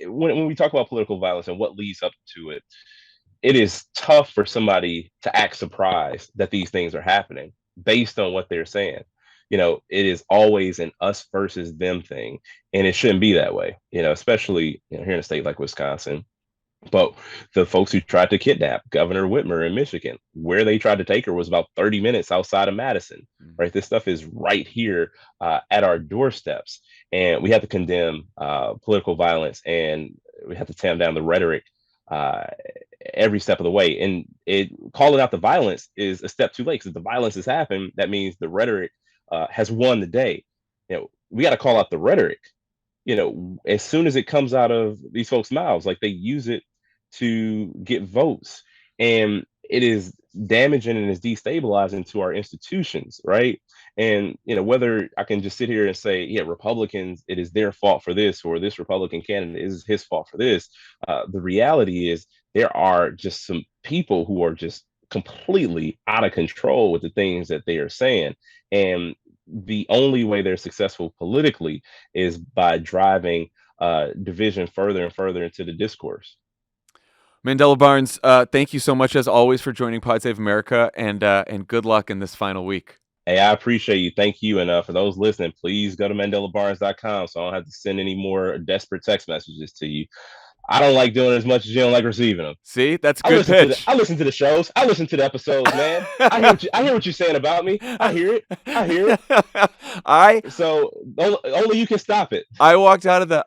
[SPEAKER 8] when we talk about political violence and what leads up to it, it is tough for somebody to act surprised that these things are happening based on what they're saying. It is always an us versus them thing, and it shouldn't be that way, especially here in a state like Wisconsin. But the folks who tried to kidnap Governor Whitmer in Michigan, where they tried to take her was about 30 minutes outside of Madison, right? This stuff is right here at our doorsteps, and we have to condemn political violence, and we have to tamp down the rhetoric every step of the way. And calling out the violence is a step too late, because if the violence has happened, that means the rhetoric has won the day. We got to call out the rhetoric, as soon as it comes out of these folks' mouths. Like, they use it to get votes, and it is damaging and is destabilizing to our institutions, right? And whether I can just sit here and say, yeah, Republicans, it is their fault for this, or this Republican candidate is his fault for this. The reality is there are just some people who are just completely out of control with the things that they are saying. And the only way they're successful politically is by driving division further and further into the discourse.
[SPEAKER 1] Mandela Barnes, thank you so much as always for joining Pod Save America, and good luck in this final week.
[SPEAKER 8] Hey, I appreciate you. Thank you. And for those listening, please go to mandelabarnes.com so I don't have to send any more desperate text messages to you. I don't like doing it as much as you don't like receiving them.
[SPEAKER 1] See, that's a good pitch.
[SPEAKER 8] I listen to the shows. I listen to the episodes, man. I hear what you're saying about me. I hear it. So only you can stop it.
[SPEAKER 1] I walked out of the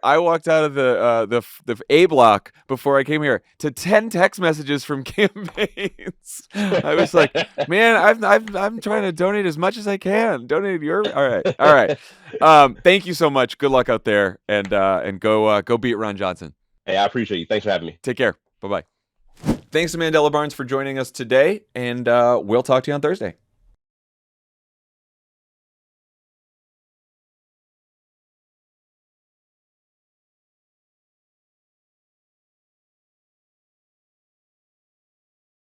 [SPEAKER 1] A block before I came here to 10 text messages from campaigns. I was like, man, I'm trying to donate as much as I can. Donate your all right. Thank you so much. Good luck out there, and go beat Ron Johnson.
[SPEAKER 8] Hey, I appreciate you. Thanks for having me.
[SPEAKER 1] Take care. Bye-bye. Thanks to Mandela Barnes for joining us today, and we'll talk to you on Thursday.